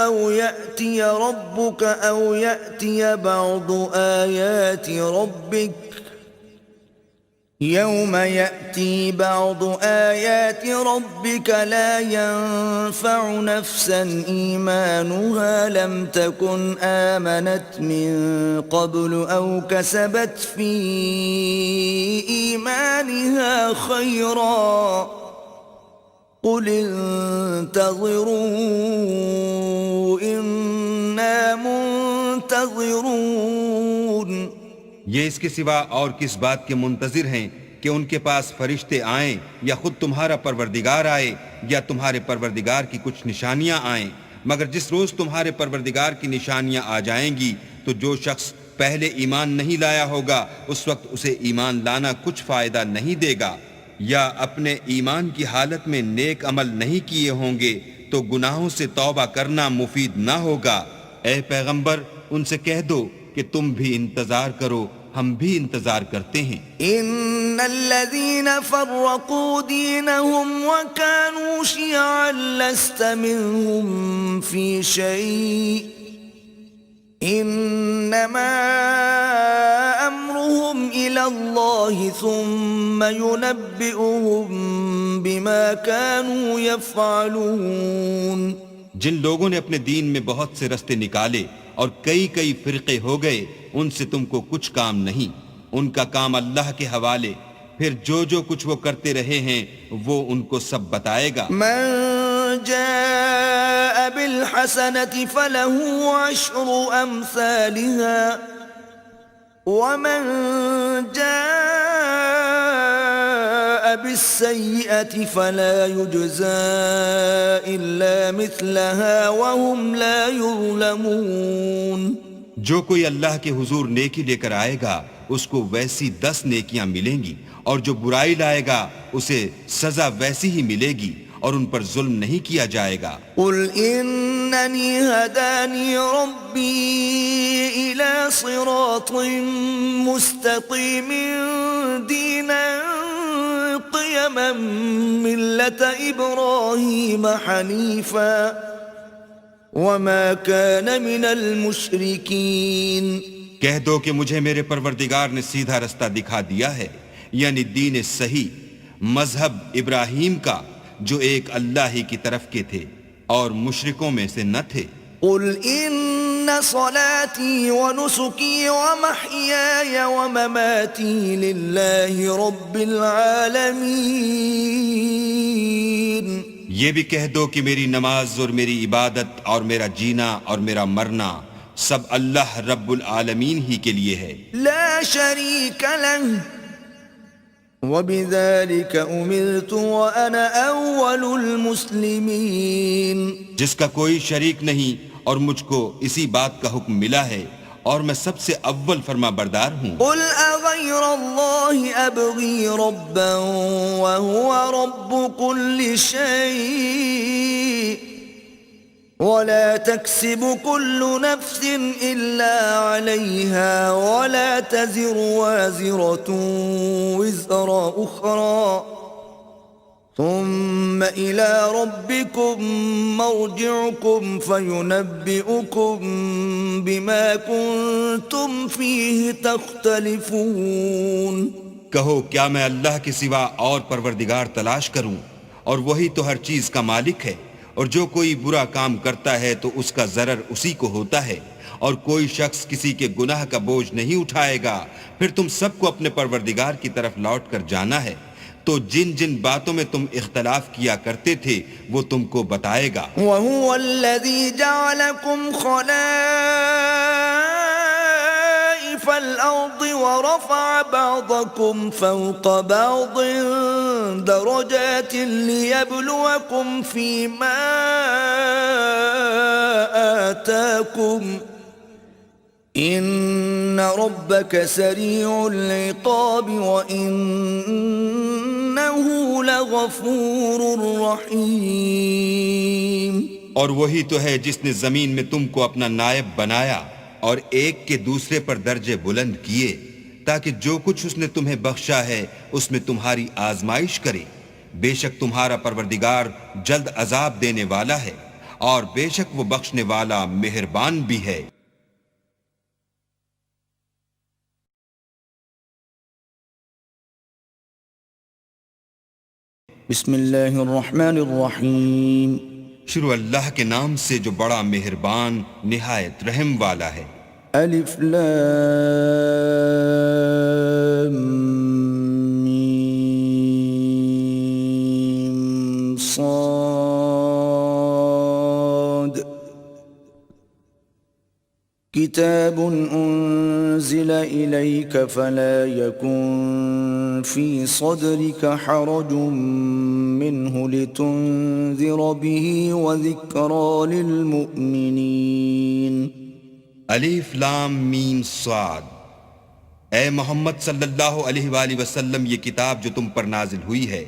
أو يأتي ربك أو يأتي بعض آيات ربك يوم يأتي بعض آيات ربك لا ينفع نفسا إيمانها لم تكن آمنت من قبل أو كسبت في إيمانها خيرا قل انتظروا إنا منتظرون۔ یہ اس کے سوا اور کس بات کے منتظر ہیں کہ ان کے پاس فرشتے آئیں یا خود تمہارا پروردگار آئے یا تمہارے پروردگار کی کچھ نشانیاں آئیں، مگر جس روز تمہارے پروردگار کی نشانیاں آ جائیں گی تو جو شخص پہلے ایمان نہیں لایا ہوگا اس وقت اسے ایمان لانا کچھ فائدہ نہیں دے گا، یا اپنے ایمان کی حالت میں نیک عمل نہیں کیے ہوں گے تو گناہوں سے توبہ کرنا مفید نہ ہوگا۔ اے پیغمبر ان سے کہہ دو کہ تم بھی انتظار کرو، ہم بھی انتظار کرتے ہیں۔ ان الذين فرقوا دينهم وكانوا شيعا لست منهم في شيء انما امرهم الى الله ثم ينبئهم بما كانوا يفعلون۔ جن لوگوں نے اپنے دین میں بہت سے رستے نکالے اور کئی کئی فرقے ہو گئے، ان سے تم کو کچھ کام نہیں، ان کا کام اللہ کے حوالے، پھر جو جو کچھ وہ کرتے رہے ہیں وہ ان کو سب بتائے گا۔ من جاء بالحسنة فله عشر أمثالها ومن جاء بالسيئة فلا يجزى إلا مثلها وهم لا يظلمون۔ جو کوئی اللہ کے حضور نیکی لے کر آئے گا اس کو ویسی 10 نیکیاں ملیں گی، اور جو برائی لائے گا اسے سزا ویسی ہی ملے گی اور ان پر ظلم نہیں کیا جائے گا۔ قل اننی ہدانی ربی الى صراط مستقیم دینا قیما ملت ابراہیم حنیفا وما كان من المشرکین۔ کہہ دو کہ مجھے میرے پروردگار نے سیدھا رستہ دکھا دیا ہے، یعنی دین صحیح، مذہب ابراہیم کا جو ایک اللہ ہی کی طرف کے تھے اور مشرکوں میں سے نہ تھے۔ قل ان صلاتي ونسكي ومحياي ومماتي لله رب العالمين۔ یہ بھی کہہ دو کہ میری نماز اور میری عبادت اور میرا جینا اور میرا مرنا سب اللہ رب العالمین ہی کے لیے ہے، لا شريك له وبذلك أمرت وأنا أول المسلمين۔ جس کا کوئی شریک نہیں اور مجھ کو اسی بات کا حکم ملا ہے اور میں سب سے اول فرما بردار ہوں۔ قل أغير الله أبغي ربا وهو رب كل شيء ولا تكسب كل نفس إلا عليها ولا تزر وازرة وزر أخرى ثم إلى ربكم مرجعكم فينبئكم بما كنتم فيه تختلفون۔ کہو کیا میں اللہ کے سوا اور پروردگار تلاش کروں، اور وہی تو ہر چیز کا مالک ہے، اور جو کوئی برا کام کرتا ہے تو اس کا ضرر اسی کو ہوتا ہے، اور کوئی شخص کسی کے گناہ کا بوجھ نہیں اٹھائے گا، پھر تم سب کو اپنے پروردگار کی طرف لوٹ کر جانا ہے، تو جن جن باتوں میں تم اختلاف کیا کرتے تھے وہ تم کو بتائے گا۔ وَهُوَ الَّذِي جَعَلَكُمْ خَلَائِفَ الْأَرْضِ وَرَفَعَ بَعْضَكُمْ فَوْقَ بَعْضٍ درجات ليبلوكم فيما آتاكم إن ربك سريع العقاب وإنه لغفور رحيم. اور وہی تو ہے جس نے زمین میں تم کو اپنا نائب بنایا اور ایک کے دوسرے پر درجے بلند کیے تاکہ جو کچھ اس نے تمہیں بخشا ہے اس میں تمہاری آزمائش کرے. بے شک تمہارا پروردگار جلد عذاب دینے والا ہے اور بے شک وہ بخشنے والا مہربان بھی ہے. بسم اللہ الرحمن الرحیم. شروع اللہ کے نام سے جو بڑا مہربان نہایت رحم والا ہے. الف لام میم صاد کتاب انزل الیک فلا یکن فی صدرک حرج منه لتنذر به وذکرى للمؤمنین. الف لام میم صاد. اے محمد صلی اللہ علیہ وآلہ وسلم، یہ کتاب جو تم پر نازل ہوئی ہے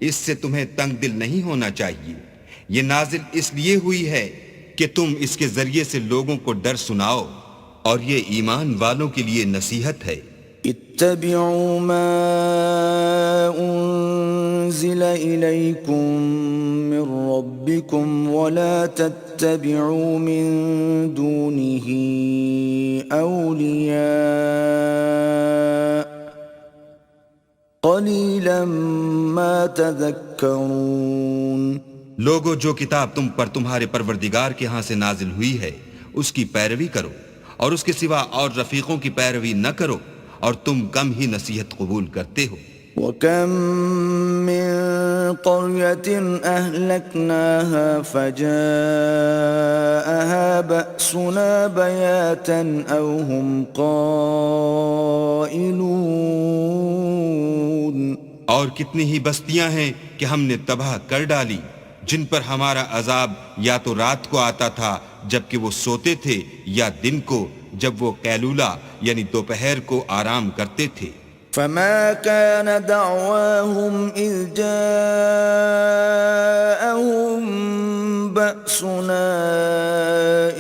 اس سے تمہیں تنگ دل نہیں ہونا چاہیے. یہ نازل اس لیے ہوئی ہے کہ تم اس کے ذریعے سے لوگوں کو ڈر سناؤ اور یہ ایمان والوں کے لیے نصیحت ہے. اتبعوا ما انزل الیکم من ربکم ولا تتبعوا من دونه اولیاء قلیلا ما تذکرون. لوگو، جو کتاب تم پر تمہارے پروردگار کے ہاں سے نازل ہوئی ہے اس کی پیروی کرو اور اس کے سوا اور رفیقوں کی پیروی نہ کرو اور تم کم ہی نصیحت قبول کرتے ہو. وَكَم مِّن قَرْيَةٍ أَهْلَكْنَاهَا فَجَاءَهَا بَأْسُنَا بَيَاتًا أَوْ هُمْ قَائِلُونَ. اور کتنی ہی بستیاں ہیں کہ ہم نے تباہ کر ڈالی جن پر ہمارا عذاب یا تو رات کو آتا تھا جبکہ وہ سوتے تھے یا دن کو جب وہ قیلولہ یعنی دوپہر کو آرام کرتے تھے. فما كان دعواهم إذ جاءهم بأسنا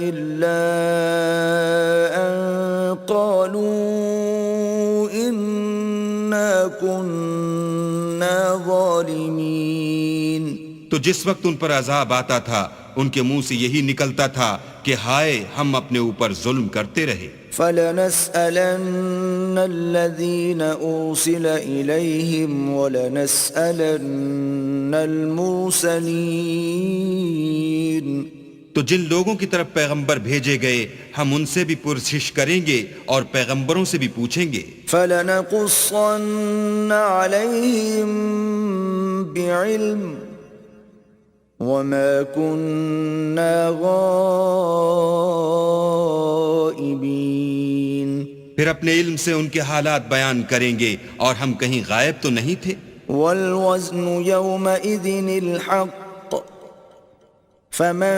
إلا أن قالوا إنا كنا ظالمين. تو جس وقت ان پر عذاب آتا تھا ان کے منہ سے یہی نکلتا تھا کہ ہائے ہم اپنے اوپر ظلم کرتے رہے. فَلَنَسْأَلَنَّ الَّذِينَ أُرْسِلَ إِلَيْهِمْ وَلَنَسْأَلَنَّ الْمُرْسَلِينَ. تو جن لوگوں کی طرف پیغمبر بھیجے گئے ہم ان سے بھی پرسش کریں گے اور پیغمبروں سے بھی پوچھیں گے. فَلَنَقُصَّنَّ عَلَيْهِمْ بِعِلْمٍ وَمَا كُنَّا غَائِبِينَ. پھر اپنے علم سے ان کے حالات بیان کریں گے اور ہم کہیں غائب تو نہیں تھے. وَالْوَزْنُ يَوْمَئِذٍ الْحَقُّ فَمَنْ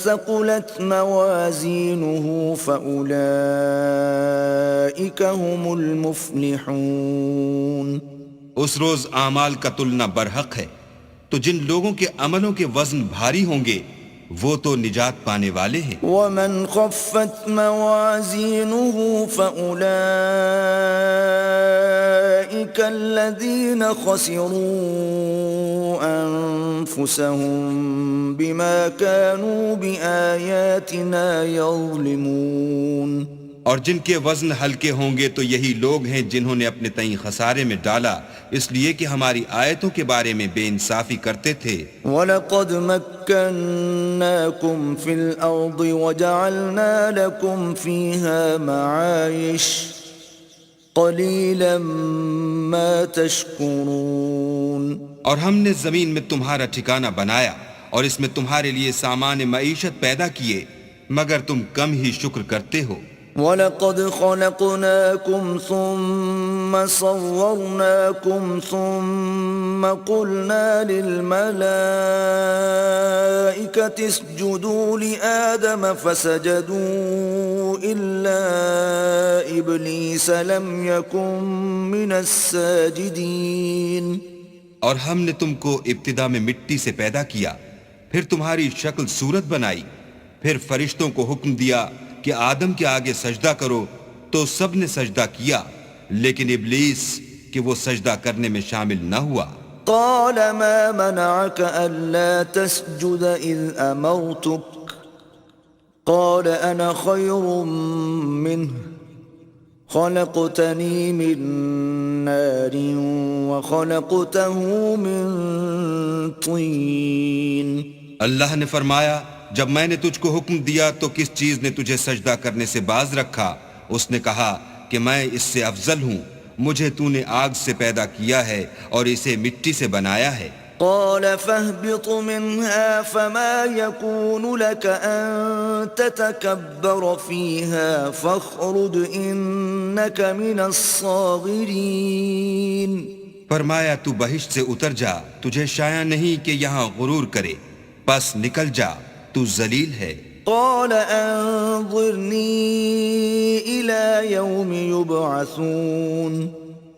ثَقُلَتْ مَوَازِينُهُ فَأُولَئِكَ هُمُ الْمُفْلِحُونَ. اس روز اعمال کا تلنا برحق ہے، تو جن لوگوں کے عملوں کے وزن بھاری ہوں گے وہ تو نجات پانے والے ہیں. وَمَنْ خَفَّتْ مَوَازِينُهُ فَأُولَئِكَ الَّذِينَ خَسِرُوا أَنفُسَهُمْ بِمَا كَانُوا بِآيَاتِنَا يَظْلِمُونَ. اور جن کے وزن ہلکے ہوں گے تو یہی لوگ ہیں جنہوں نے اپنے تئیں خسارے میں ڈالا اس لیے کہ ہماری آیتوں کے بارے میں بے انصافی کرتے تھے. وَلَقَدْ مَكَّنَّاكُمْ فِي الْأَرْضِ وَجَعَلْنَا لَكُمْ فِيهَا مَعَايِشَ قَلِيلًا مَا تَشْكُرُونَ. اور ہم نے زمین میں تمہارا ٹھکانہ بنایا اور اس میں تمہارے لیے سامان معیشت پیدا کیے مگر تم کم ہی شکر کرتے ہو. وَلَقَدْ خَلَقْنَاكُمْ ثُمَّ صَوَّرْنَاكُمْ ثُمَّ قُلْنَا لِلْمَلَائِكَةِ اسْجُدُوا لِآدَمَ فَسَجَدُوا إِلَّا إِبْلِيسَ لَمْ يَكُنْ مِنَ السَّاجِدِينَ۔ اور ہم نے تم کو ابتدا میں مٹی سے پیدا کیا، پھر تمہاری شکل صورت بنائی، پھر فرشتوں کو حکم دیا کہ آدم کے آگے سجدہ کرو تو سب نے سجدہ کیا، لیکن ابلیس کہ وہ سجدہ کرنے میں شامل نہ ہوا۔ قال ما منعك ألا تسجد إذ أمرتك قال أنا خير منه خلقتني من نار وخلقته من طين۔ اللہ نے فرمایا جب میں نے تجھ کو حکم دیا تو کس چیز نے تجھے سجدہ کرنے سے باز رکھا؟ اس نے کہا کہ میں اس سے افضل ہوں، مجھے تو نے آگ سے پیدا کیا ہے اور اسے مٹی سے بنایا ہے۔ قال فاهبط منها فما يكون لك أن تتكبر فيها فاخرج إنك من الصاغرين۔ فرمایا تو بہشت سے اتر جا، تجھے شایع نہیں کہ یہاں غرور کرے، پس نکل جا، تو ذلیل ہے۔ قال انظرني إلى يوم يبعثون۔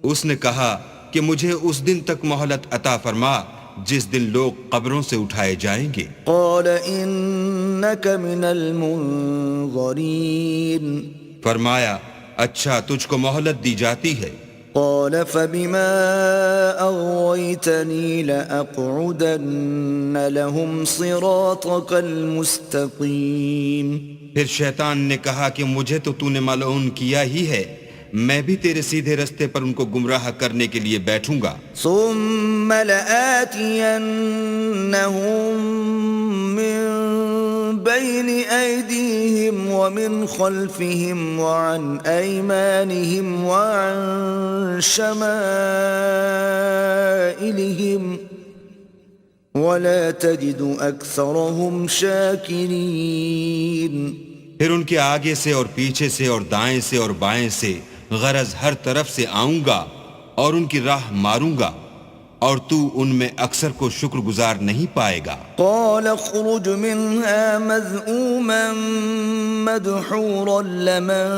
اس نے کہا کہ مجھے اس دن تک مہلت عطا فرما جس دن لوگ قبروں سے اٹھائے جائیں گے۔ قال إنك من المنظرين۔ فرمایا اچھا تجھ کو مہلت دی جاتی ہے۔ قال فبما أغويتني لأقعدن لهم صراطك المستقيم۔ پھر شیطان نے کہا کہ مجھے تو نے ملعون کیا ہی ہے، میں بھی تیرے سیدھے رستے پر ان کو گمراہ کرنے کے لیے بیٹھوں گا۔ ثم لآتينهم من بين أيديهم ومن خلفهم وعن أيمانهم وعن شمائلهم ولا تجد أكثرهم شاكرين۔ پھر ان کے آگے سے اور پیچھے سے اور دائیں سے اور بائیں سے، غرض ہر طرف سے آؤں گا اور ان کی راہ ماروں گا، اور تو ان میں اکثر کو شکر گزار نہیں پائے گا۔ قال اخرج منها مذءوما مدحورا لمن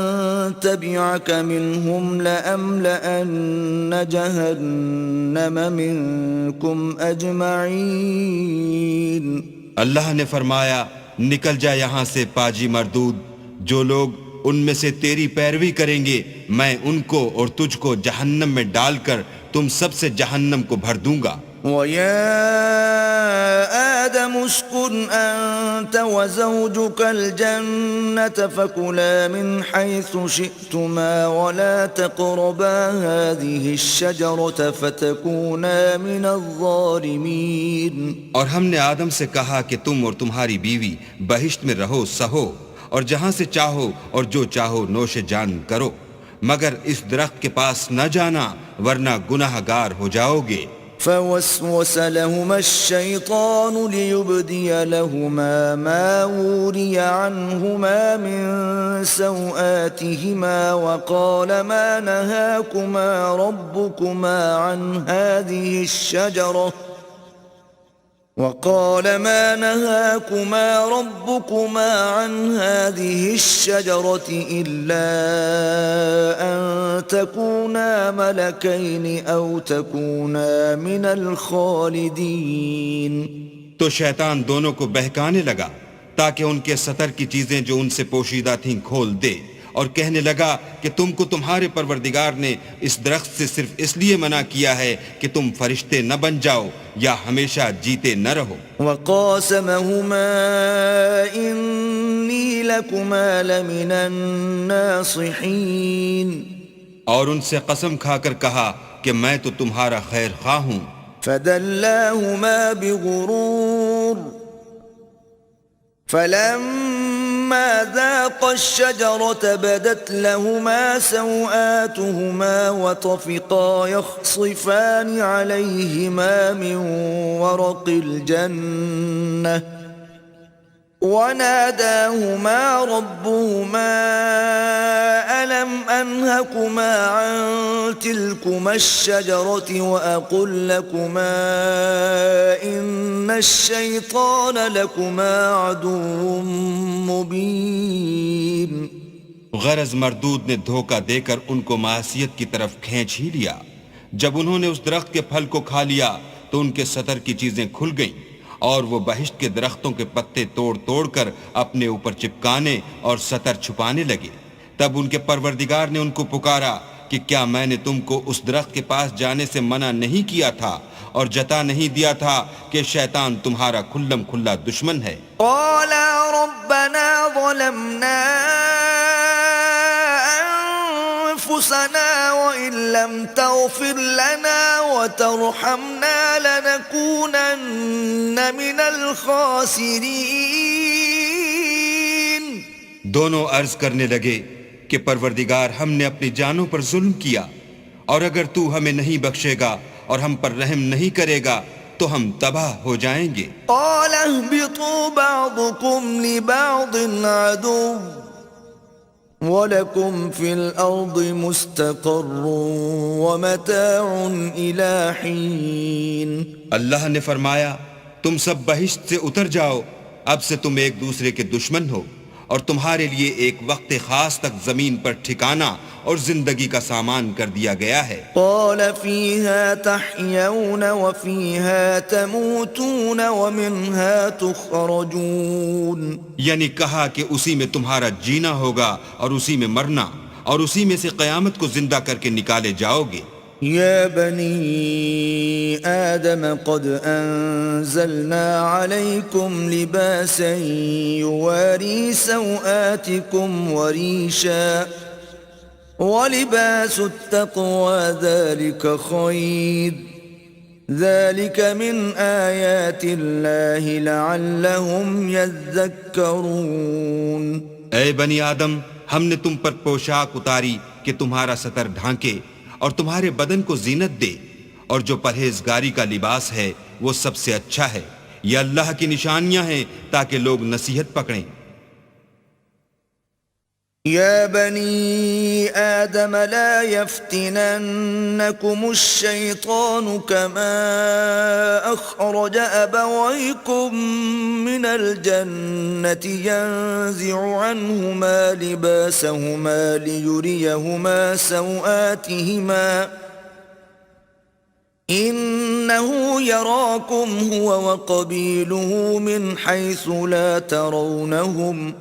تبعك منهم لأملأن جهنم منكم أجمعين۔ اللہ نے فرمایا نکل جا یہاں سے پاجی مردود، جو لوگ ان میں سے تیری پیروی کریں گے میں ان کو اور تجھ کو جہنم میں ڈال کر تم سب سے جہنم کو بھر دوں گا۔ وَيَا آدَمُ اسْكُنْ أَنْتَ وَزَوْجُكَ الْجَنَّةَ فَكُلَا مِنْ حَيْثُ شِئْتُمَا وَلَا تَقْرَبَا هَذِهِ الشَّجَرَةَ فَتَكُونَا مِنَ الظَّالِمِينَ۔ اور ہم نے آدم سے کہا کہ تم اور تمہاری بیوی بہشت میں رہو سہو، اور جہاں سے چاہو اور جو چاہو نوش جان کرو، مگر اس درخت کے پاس نہ جانا ورنہ گناہ گار ہو جاؤ گے۔ فوسوس لهما الشيطان ليبدي لهما ما وري عنهما من سوآتهما وقال ما نهاكما ربكما عن هذه الشجرة إلا أن تكونا ملكين أو تكونا من الخالدين۔ تو شیطان دونوں کو بہکانے لگا تاکہ ان کے سطر کی چیزیں جو ان سے پوشیدہ تھیں کھول دے، اور کہنے لگا کہ تم کو تمہارے پروردگار نے اس درخت سے صرف اس لیے منع کیا ہے کہ تم فرشتے نہ بن جاؤ یا ہمیشہ جیتے نہ رہو۔ وقاسمهما إني لكما لمن الناصحين۔ اور ان سے قسم کھا کر کہا کہ میں تو تمہارا خیر خواہ ہوں۔ فدلاهما بغرور فلما ذاقا الشجرة بدت لهما سوآتهما وطفقا يخصفان عليهما من ورق الجنة وناداهما ربهما أنهاكما عن تلكما الشجرة وأقل لكما إن الشيطان لكما عدو مبين. غرض مردود نے دھوکہ دے کر ان کو معصیت کی طرف کھینچ ہی لیا. جب انہوں نے اس درخت کے پھل کو کھا لیا تو ان کے سطر کی چیزیں کھل گئیں اور وہ بہشت کے درختوں کے پتے توڑ توڑ کر اپنے اوپر چپکانے اور سطر چھپانے لگے. تب ان کے پروردگار نے ان کو پکارا کہ کیا میں نے تم کو اس درخت کے پاس جانے سے منع نہیں کیا تھا اور جتا نہیں دیا تھا کہ شیطان تمہارا کھلم کھلا دشمن ہے. قالا ربنا ظلمنا أنفسنا وإن لم تغفر لنا وترحمنا لنكونن من الخاسرين. دونوں عرض کرنے لگے کہ پروردگار ہم نے اپنی جانوں پر ظلم کیا اور اگر تو ہمیں نہیں بخشے گا اور ہم پر رحم نہیں کرے گا تو ہم تباہ ہو جائیں گے. قال اهبطوا بعضكم لبعض عدو وَلَكُمْ فِي الْأَرْضِ مُسْتَقَرٌّ وَمَتَاعٌ إِلَىٰ حِينٍ. اللہ نے فرمایا تم سب بہشت سے اتر جاؤ، اب سے تم ایک دوسرے کے دشمن ہو اور تمہارے لیے ایک وقت خاص تک زمین پر ٹھکانہ اور زندگی کا سامان کر دیا گیا ہے. قال فيها تحيون وفيها تموتون ومنها تخرجون. یعنی کہا کہ اسی میں تمہارا جینا ہوگا اور اسی میں مرنا اور اسی میں سے قیامت کو زندہ کر کے نکالے جاؤ گے. يا بني آدم قد أنزلنا عليكم لباسا يواري سوآتكم وريشا ولباس التقوى ذلك خير ذلك من آيات الله لعلهم يذكرون. اے بنی آدم ہم نے تم پر پوشاک اتاری کہ تمہارا سطر ڈھانکے اور تمہارے بدن کو زینت دے، اور جو پرہیزگاری کا لباس ہے وہ سب سے اچھا ہے. یہ اللہ کی نشانیاں ہیں تاکہ لوگ نصیحت پکڑیں. يا بني آدم لا يفتننكم الشيطان كما أخرج أبويكم من الجنة ينزع عنهما لباسهما ليريهما سوآتهما إنه يراكم هو وقبيله من حيث لا ترونهم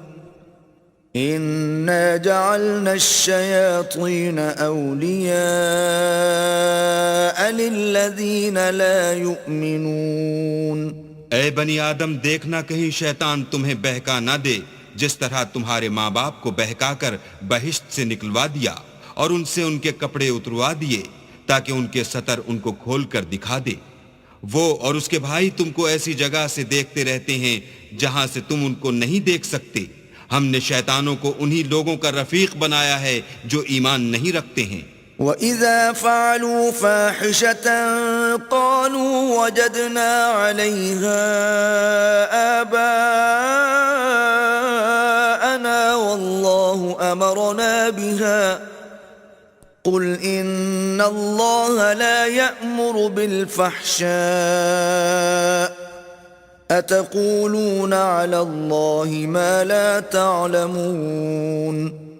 إِنَّا جَعَلْنَا الشَّيَاطِينَ أَوْلِيَاءَ لِلَّذِينَ لَا يُؤْمِنُونَ. اے بنی آدم دیکھنا کہیں شیطان تمہیں بہکا نہ دے جس طرح تمہارے ماں باپ کو بہکا کر بہشت سے نکلوا دیا اور ان سے ان کے کپڑے اتروا دیے تاکہ ان کے سطر ان کو کھول کر دکھا دے. وہ اور اس کے بھائی تم کو ایسی جگہ سے دیکھتے رہتے ہیں جہاں سے تم ان کو نہیں دیکھ سکتے. ہم نے شیطانوں کو انہی لوگوں کا رفیق بنایا ہے جو ایمان نہیں رکھتے ہیں. وَإِذَا فَعَلُوا فَاحِشَةً قَالُوا وَجَدْنَا عَلَيْهَا آبَاءَنَا وَاللَّهُ أَمَرَنَا بِهَا قُلْ إِنَّ اللَّهَ لَا يَأْمُرُ بِالْفَحْشَاءِ أَتَقُولُونَ عَلَى اللَّهِ مَا لَا تَعْلَمُونَ.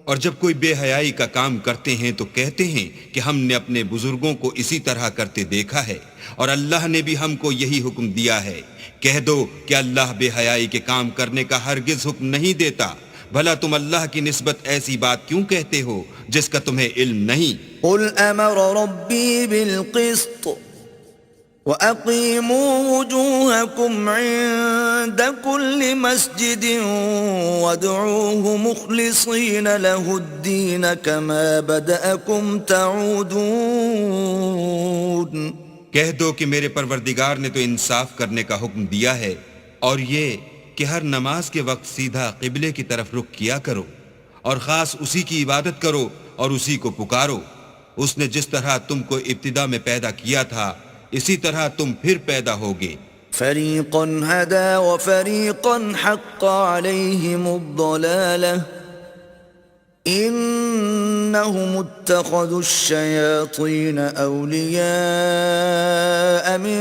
اور جب کوئی بے حیائی کا کام کرتے ہیں تو کہتے ہیں کہ ہم نے اپنے بزرگوں کو اسی طرح کرتے دیکھا ہے اور اللہ نے بھی ہم کو یہی حکم دیا ہے. کہہ دو کہ اللہ بے حیائی کے کام کرنے کا ہرگز حکم نہیں دیتا. بھلا تم اللہ کی نسبت ایسی بات کیوں کہتے ہو جس کا تمہیں علم نہیں؟ قُلْ أَمَرَ رَبِّي بِالْقِسْطِ وَأَقِيمُوا وُجُوهَكُمْ عِندَ كُلِّ مَسْجِدٍ وَادْعُوهُ مُخْلِصِينَ لَهُ الدِّينَ كَمَا بَدَأَكُمْ تَعُودُونَ. کہہ دو کہ میرے پروردگار نے تو انصاف کرنے کا حکم دیا ہے اور یہ کہ ہر نماز کے وقت سیدھا قبلے کی طرف رخ کیا کرو اور خاص اسی کی عبادت کرو اور اسی کو پکارو. اس نے جس طرح تم کو ابتدا میں پیدا کیا تھا اسی طرح تم پھر پیدا ہوگے. فَرِيقًا هَدَى وَفَرِيقًا حَقَّ عَلَيْهِمُ الضَّلَالَةُ إِنَّ إنهم اتخذوا الشياطين أولياء من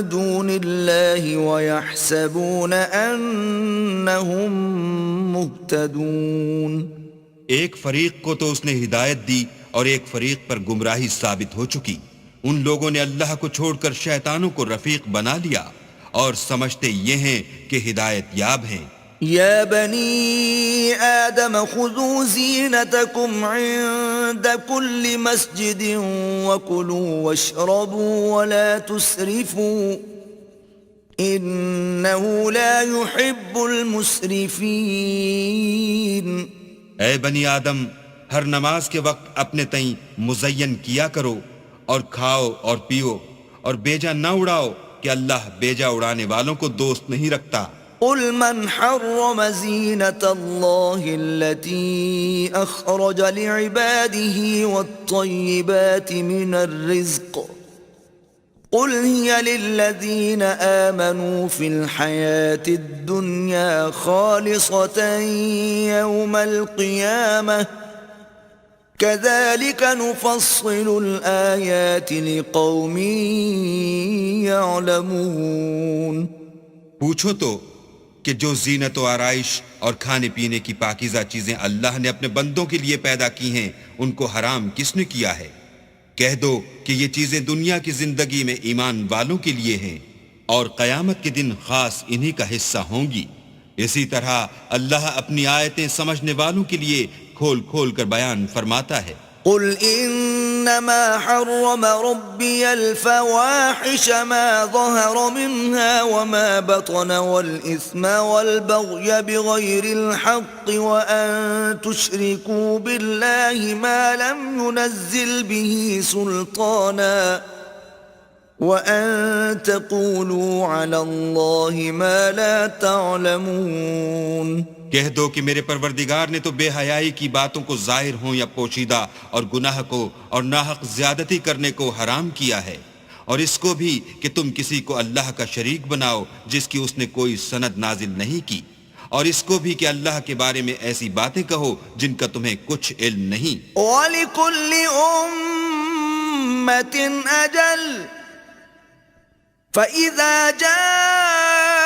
دون الله ويحسبون أنهم مهتدون. ایک فریق کو تو اس نے ہدایت دی اور ایک فریق پر گمراہی ثابت ہو چکی. ان لوگوں نے اللہ کو چھوڑ کر شیطانوں کو رفیق بنا لیا اور سمجھتے یہ ہیں کہ ہدایت یاب ہیں. يا بني آدم خذوا زينتكم عند كل مسجد وكلوا واشربوا ولا تسرفوا إنه لا يحب المسرفين. اے بنی آدم، ہر نماز کے وقت اپنے تئیں مزین کیا کرو اور کھاؤ اور پیو اور بیجا نہ اڑاؤ کہ اللہ بیجا اڑانے والوں کو دوست نہیں رکھتا. قل من حرم زينة الله التي أخرج لعباده والطيبات من الرزق قل هي للذين آمنوا في الحياة الدنيا خالصة يوم القيامة كذلك نفصل الآيات لقوم يعلمون. پوچھو تو کہ جو زینت و آرائش اور کھانے پینے کی پاکیزہ چیزیں اللہ نے اپنے بندوں کے لیے پیدا کی ہیں ان کو حرام کس نے کیا ہے؟ کہہ دو کہ یہ چیزیں دنیا کی زندگی میں ایمان والوں کے لیے ہیں اور قیامت کے دن خاص انہی کا حصہ ہوں گی. اسی طرح اللہ اپنی آیتیں سمجھنے والوں کے لیے کھول کھول کر بیان فرماتا ہے. قل انما حرم ربي الفواحش ما ظهر منها وما بطن والاثم والبغي بغير الحق وان تشركوا بالله ما لم ينزل به سلطانا وان تقولوا على الله ما لا تعلمون. کہہ دو کہ میرے پروردگار نے تو بے حیائی کی باتوں کو ظاہر ہوں یا پوشیدہ اور گناہ کو اور ناحق زیادتی کرنے کو حرام کیا ہے، اور اس کو بھی کہ تم کسی کو اللہ کا شریک بناؤ جس کی اس نے کوئی سند نازل نہیں کی، اور اس کو بھی کہ اللہ کے بارے میں ایسی باتیں کہو جن کا تمہیں کچھ علم نہیں. وَلِكُلِّ أُمَّةٍ أَجَلٌ فَإِذَا جَاءَ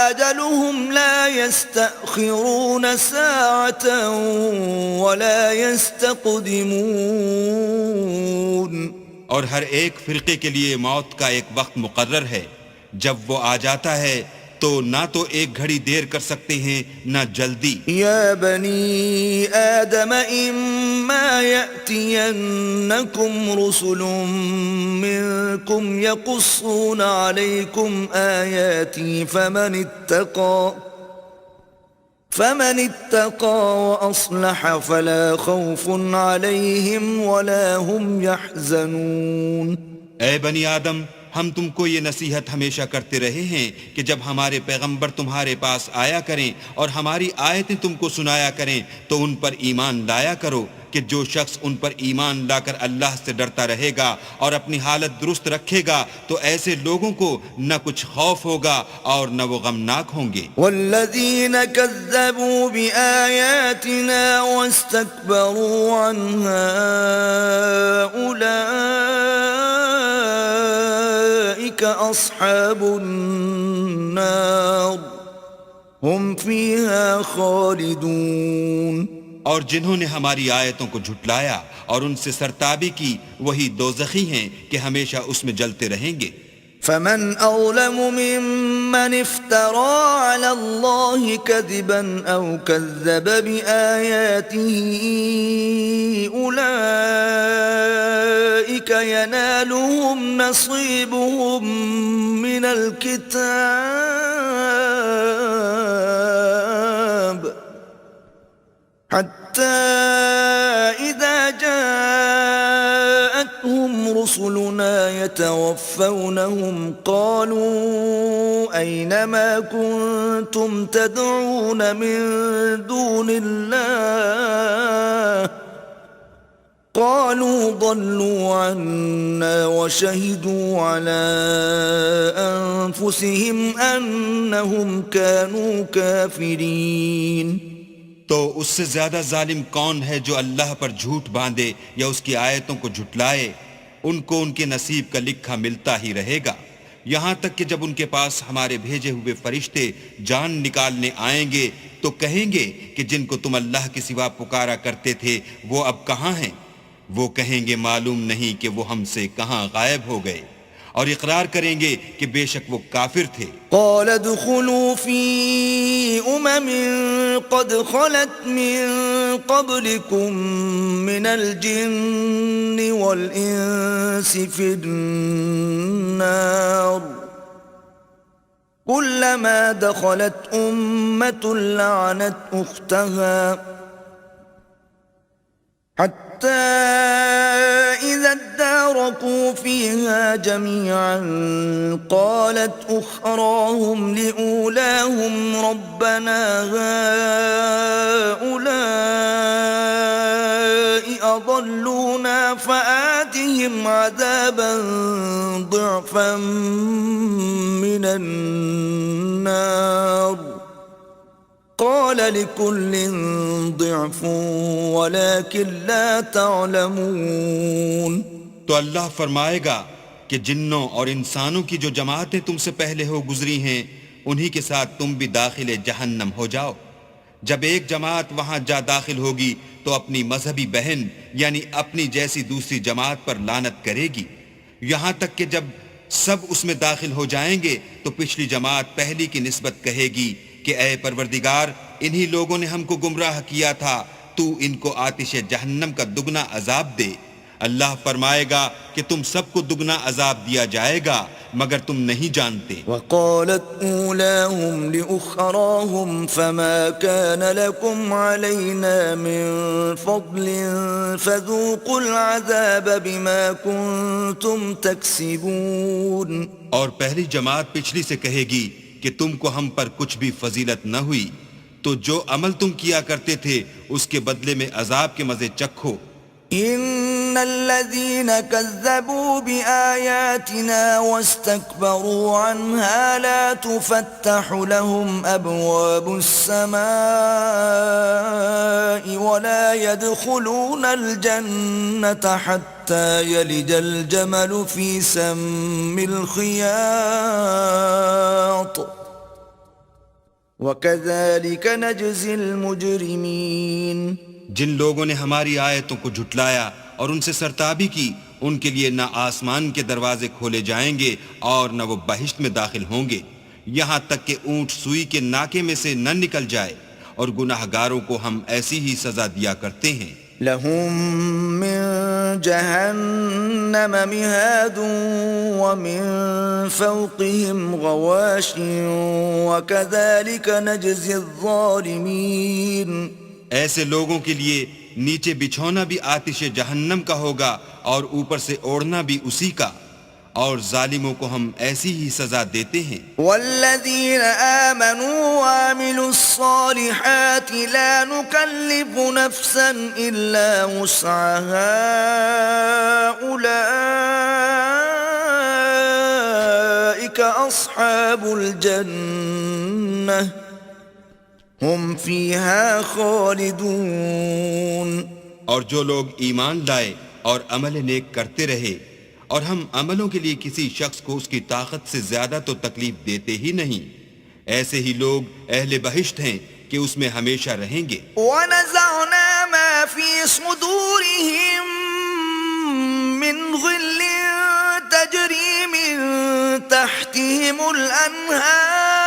أَجَلُهُمْ لَا يَسْتَأْخِرُونَ سَاعَةً وَلَا يَسْتَقْدِمُونَ. اور ہر ایک فرقے کے لیے موت کا ایک وقت مقرر ہے، جب وہ آ جاتا ہے تو نہ تو ایک گھڑی دیر کر سکتے ہیں نہ جلدی. يا بني آدم إما يأتينكم رسل منكم يقصون عليكم آياتي فمن اتقى وأصلح فلا خوف عليهم ولا هم يحزنون. اے بنی آدم، ہم تم کو یہ نصیحت ہمیشہ کرتے رہے ہیں کہ جب ہمارے پیغمبر تمہارے پاس آیا کریں اور ہماری آیتیں تم کو سنایا کریں تو ان پر ایمان لایا کرو کہ جو شخص ان پر ایمان لا کر اللہ سے ڈرتا رہے گا اور اپنی حالت درست رکھے گا تو ایسے لوگوں کو نہ کچھ خوف ہوگا اور نہ وہ غمناک ہوں گے. والذین کذبوا بآیاتنا واستکبروا عنها أولئك أصحاب النار هم فيها خالدون. اور جنہوں نے ہماری آیتوں کو جھٹلایا اور ان سے سرتابی کی وہی دوزخی ہیں کہ ہمیشہ اس میں جلتے رہیں گے. فمن أظلم ممن افترى على الله كذبا أو كذب بآياته أولئك ينالهم نصيبهم من الكتاب حتى إذا جاءتهم رسلنا يتوفونهم قالوا أين ما كنتم تدعون من دون الله قالوا ضلوا عنا وشهدوا على أنفسهم أنهم كانوا كافرين. تو اس سے زیادہ ظالم کون ہے جو اللہ پر جھوٹ باندھے یا اس کی آیتوں کو جھٹلائے؟ ان کو ان کے نصیب کا لکھا ملتا ہی رہے گا، یہاں تک کہ جب ان کے پاس ہمارے بھیجے ہوئے فرشتے جان نکالنے آئیں گے تو کہیں گے کہ جن کو تم اللہ کے سوا پکارا کرتے تھے وہ اب کہاں ہیں؟ وہ کہیں گے معلوم نہیں کہ وہ ہم سے کہاں غائب ہو گئے، اور اقرار کریں گے کہ بے شک وہ کافر تھے۔ قال ادخلوا في قد خلت من قبلكم من الجن والإنس في النار كلما دخلت أمة لعنت أختها حتى إذا اداركوا فيها جميعا قالت أخراهم لأولاهم ربنا هؤلاء أضلونا فآتهم عذابا ضعفا من النار قال لكل ضعف ولكن لا تعلمون۔ تو اللہ فرمائے گا کہ جنوں اور انسانوں کی جو جماعتیں تم سے پہلے ہو گزری ہیں انہی کے ساتھ تم بھی داخل جہنم ہو جاؤ۔ جب ایک جماعت وہاں جا داخل ہوگی تو اپنی مذہبی بہن یعنی اپنی جیسی دوسری جماعت پر لعنت کرے گی، یہاں تک کہ جب سب اس میں داخل ہو جائیں گے تو پچھلی جماعت پہلی کی نسبت کہے گی کہ اے پروردگار، انہی لوگوں نے ہم کو گمراہ کیا تھا، تو ان کو آتش جہنم کا دگنا عذاب دے۔ اللہ فرمائے گا کہ تم سب کو دگنا عذاب دیا جائے گا مگر تم نہیں جانتے۔ وقالت اولاهم لأخراهم فما كان لكم علينا من فضل فذوقوا العذاب بما كنتم تكسبون۔ اور پہلی جماعت پچھلی سے کہے گی کہ تم کو ہم پر کچھ بھی فضیلت نہ ہوئی، تو جو عمل تم کیا کرتے تھے اس کے بدلے میں عذاب کے مزے چکھو۔ ان الذين كذبوا بآياتنا واستكبروا عنها لا تفتح لهم ابواب السماء ولا يدخلون الجنة حتى يلج الجمل في سم الخياط وكذلك نجزي المجرمين۔ جن لوگوں نے ہماری آیتوں کو جھٹلایا اور ان سے سرتابی کی، ان کے لیے نہ آسمان کے دروازے کھولے جائیں گے اور نہ وہ بہشت میں داخل ہوں گے یہاں تک کہ اونٹ سوئی کے ناکے میں سے نہ نکل جائے، اور گناہ گاروں کو ہم ایسی ہی سزا دیا کرتے ہیں۔ لهم من جهنم مهاد ومن فوقهم غواش وكذلك نجزي الظالمين۔ ایسے لوگوں کے لیے نیچے بچھونا بھی آتش جہنم کا ہوگا اور اوپر سے اوڑھنا بھی اسی کا، اور ظالموں کو ہم ایسی ہی سزا دیتے ہیں۔ والذین آمنوا وعملوا الصالحات لا نکلف نفسا الا وسعها اولئک اصحاب الجنہ ہم فیہا خالدون۔ اور جو لوگ ایمان لائے اور عمل نیک کرتے رہے اور ہم عملوں کے لیے کسی شخص کو اس کی طاقت سے زیادہ تو تکلیف دیتے ہی نہیں، ایسے ہی لوگ اہل بہشت ہیں کہ اس میں ہمیشہ رہیں گے۔ وَنَزَعْنَا مَا فِي صُدُورِهِم مِّن غِلٍّ تَجْرِي مِن تَحْتِهِمُ الْأَنْهَارُ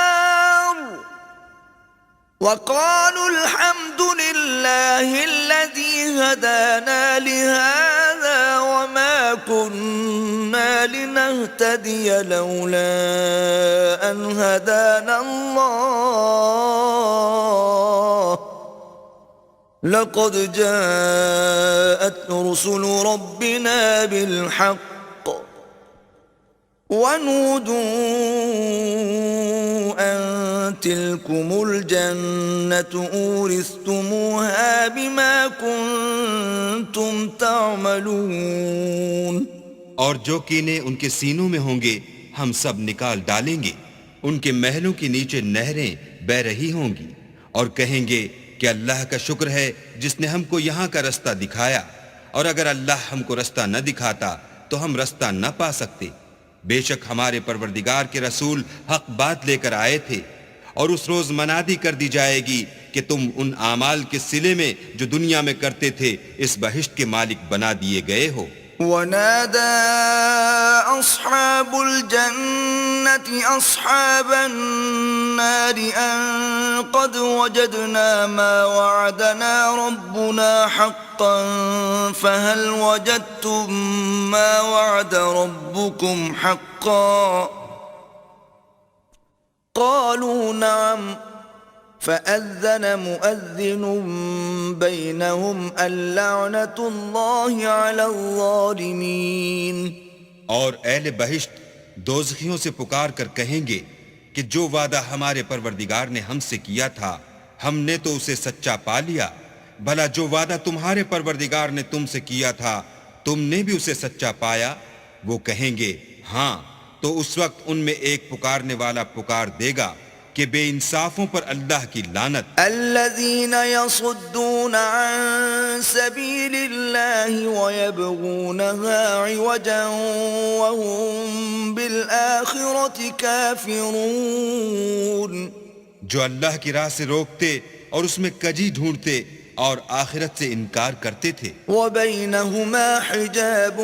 وَقَالُوا الْحَمْدُ لِلَّهِ الَّذِي هَدَانَا لِهَذَا وَمَا كُنَّا لِنَهْتَدِيَ لَوْلَا أَنْ هَدَانَا اللَّهُ لَقَدْ جَاءَتْ رُسُلُ رَبِّنَا بِالْحَقِّ وَنُودُوا أَن تِلْكُمُ الْجَنَّةُ أُورِثْتُمُوهَا بِمَا كُنتُمْ تَعْمَلُونَ۔ اور جو کینے ان کے سینوں میں ہوں گے ہم سب نکال ڈالیں گے، ان کے محلوں کے نیچے نہریں بہ رہی ہوں گی، اور کہیں گے کہ اللہ کا شکر ہے جس نے ہم کو یہاں کا رستہ دکھایا، اور اگر اللہ ہم کو رستہ نہ دکھاتا تو ہم رستہ نہ پا سکتے۔ بے شک ہمارے پروردگار کے رسول حق بات لے کر آئے تھے، اور اس روز منادی کر دی جائے گی کہ تم ان اعمال کے صلے میں جو دنیا میں کرتے تھے اس بہشت کے مالک بنا دیے گئے ہو۔ ونادى أصحاب الجنة أصحاب النار أن قد وجدنا ما وعدنا ربنا حقا فهل وجدتم ما وعد ربكم حقا قالوا نعم فأذن مؤذن بينهم اللعنة الله على الظالمين۔ اور اہل بہشت دوزخیوں سے پکار کر کہیں گے کہ جو وعدہ ہمارے پروردگار نے ہم سے کیا تھا ہم نے تو اسے سچا پا لیا، بھلا جو وعدہ تمہارے پروردگار نے تم سے کیا تھا تم نے بھی اسے سچا پایا؟ وہ کہیں گے ہاں، تو اس وقت ان میں ایک پکارنے والا پکار دے گا کہ بے انصافوں پر اللہ کی لعنت۔ الذين يصدون عن سبيل الله ويبغونها عوجا وهم بالآخرة كافرون، جو اللہ کی راہ سے روکتے اور اس میں کجی ڈھونڈتے اور آخرت سے انکار کرتے تھے۔ وبينهما حجاب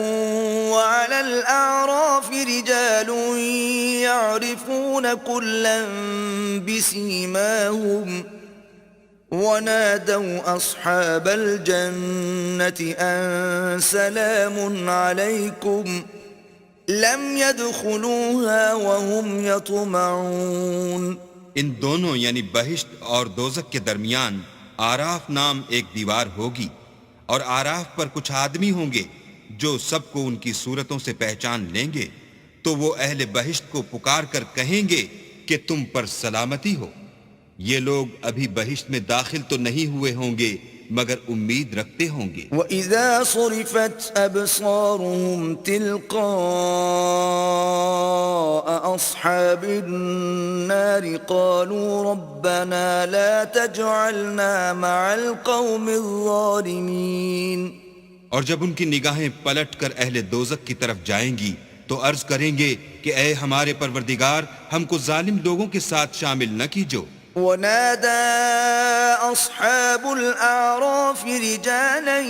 وعلى الأعراف رجال يعرفون كلا بسيماهم ونادوا أصحاب الجنة أن سلام عليكم لم يدخلوها وهم يطمعون۔ ان دونوں یعنی بہشت اور دوزخ کے درمیان آراف نام ایک دیوار ہوگی، اور آراف پر کچھ آدمی ہوں گے جو سب کو ان کی صورتوں سے پہچان لیں گے، تو وہ اہل بہشت کو پکار کر کہیں گے کہ تم پر سلامتی ہو۔ یہ لوگ ابھی بہشت میں داخل تو نہیں ہوئے ہوں گے مگر امید رکھتے ہوں گے۔ وَإِذَا صُرِفَتْ أَبْصَارُهُمْ تِلْقَاءَ أَصْحَابِ النَّارِ قَالُوا رَبَّنَا لَا تَجْعَلْنَا مَعَ الْقَوْمِ الظَّالِمِينَ۔ اور جب ان کی نگاہیں پلٹ کر اہل دوزخ کی طرف جائیں گی تو عرض کریں گے کہ اے ہمارے پروردگار ہم کو ظالم لوگوں کے ساتھ شامل نہ کیجو۔ ونادى أصحاب الأعراف رجالا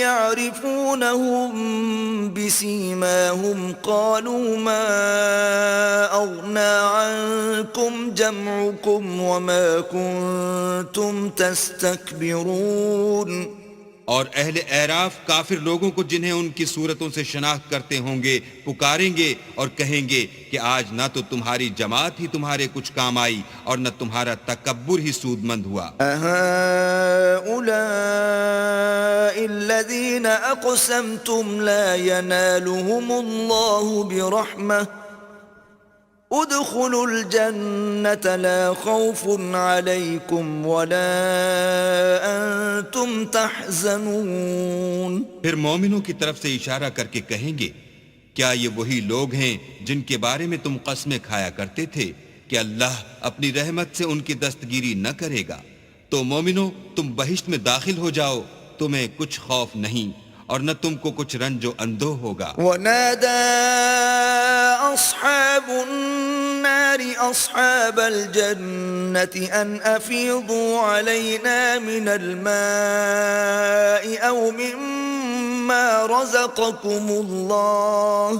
يعرفونهم بسيماهم قالوا ما أغنى عنكم جمعكم وما كنتم تستكبرون۔ اور اہل اعراف کافر لوگوں کو جنہیں ان کی صورتوں سے شناخت کرتے ہوں گے پکاریں گے اور کہیں گے کہ آج نہ تو تمہاری جماعت ہی تمہارے کچھ کام آئی اور نہ تمہارا تکبر ہی سود مند ہوا۔ أهؤلاء الذين أقسمتم لا ينالهم الله برحمة ادخلوا الجنة لا خوف عليكم ولا أنتم تحزنون۔ پھر مومنوں کی طرف سے اشارہ کر کے کہیں گے کیا یہ وہی لوگ ہیں جن کے بارے میں تم قسمیں کھایا کرتے تھے کہ اللہ اپنی رحمت سے ان کی دستگیری نہ کرے گا؟ تو مومنوں تم بہشت میں داخل ہو جاؤ، تمہیں کچھ خوف نہیں اور نہ تم کو کچھ رنج و اندوہ ہوگا۔ ونادى أصحاب النار أصحاب الجنة أن أفيضوا علينا من الماء أو مما رزقكم الله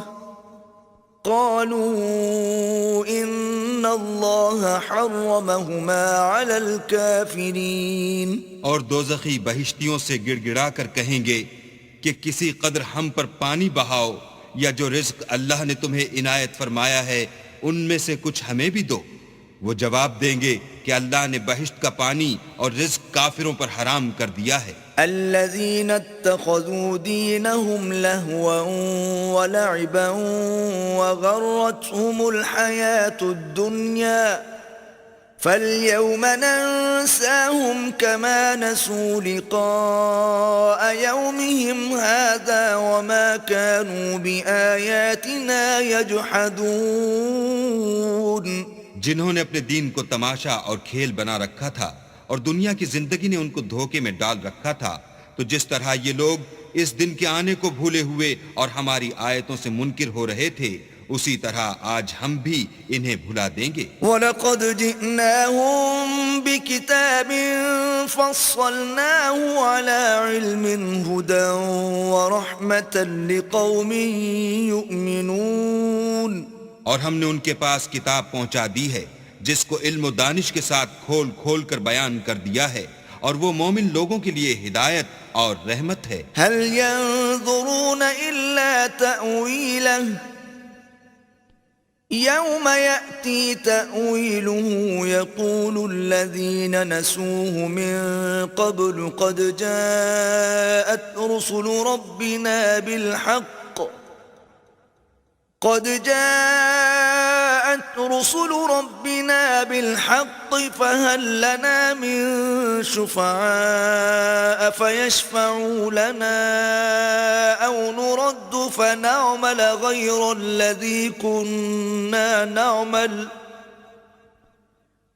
قالوا إن الله حرمهما على الكافرين۔ اور دوزخی بہشتیوں سے گڑ گڑا کر کہیں گے کہ کسی قدر ہم پر پانی بہاؤ یا جو رزق اللہ نے تمہیں عنایت فرمایا ہے ان میں سے کچھ ہمیں بھی دو۔ وہ جواب دیں گے کہ اللہ نے بہشت کا پانی اور رزق کافروں پر حرام کر دیا ہے۔ الذين اتخذوا دينهم لهوا ولعبا وغرتهم الحياة الدنيا فاليوم ننساهم كما نسوا لقاء يومهم هذا وما كانوا بآياتنا يجحدون۔ جنہوں نے اپنے دین کو تماشا اور کھیل بنا رکھا تھا اور دنیا کی زندگی نے ان کو دھوکے میں ڈال رکھا تھا، تو جس طرح یہ لوگ اس دن کے آنے کو بھولے ہوئے اور ہماری آیتوں سے منکر ہو رہے تھے، اسی طرح آج ہم بھی انہیں بھلا دیں گے۔ وَلَقَدْ جِئْنَاهُمْ بِكِتَابٍ فَصَّلْنَاهُ عَلَى عِلْمٍ هُدًى وَرَحْمَةً لِقَوْمٍ يُؤْمِنُونَ، اور ہم نے ان کے پاس کتاب پہنچا دی ہے جس کو علم و دانش کے ساتھ کھول کھول کر بیان کر دیا ہے، اور وہ مومن لوگوں کے لیے ہدایت اور رحمت ہے۔ هَلْ يَنظُرُونَ إِلَّا تَأْوِيلَهُ يَوْمَ يَأْتِي تَأْوِيلُهُ يَقُولُ الَّذِينَ نَسُوهُ مِن قَبْلُ قَدْ جَاءَتْ رُسُلُ رَبِّنَا بِالْحَقِّ فَهَلْ لَنَا مِن شُفَعَاءَ فَيَشْفَعُوا لَنَا أَوْ نُرَدُّ فَنَعْمَلَ غَيْرَ الَّذِي كُنَّا نَعْمَلُ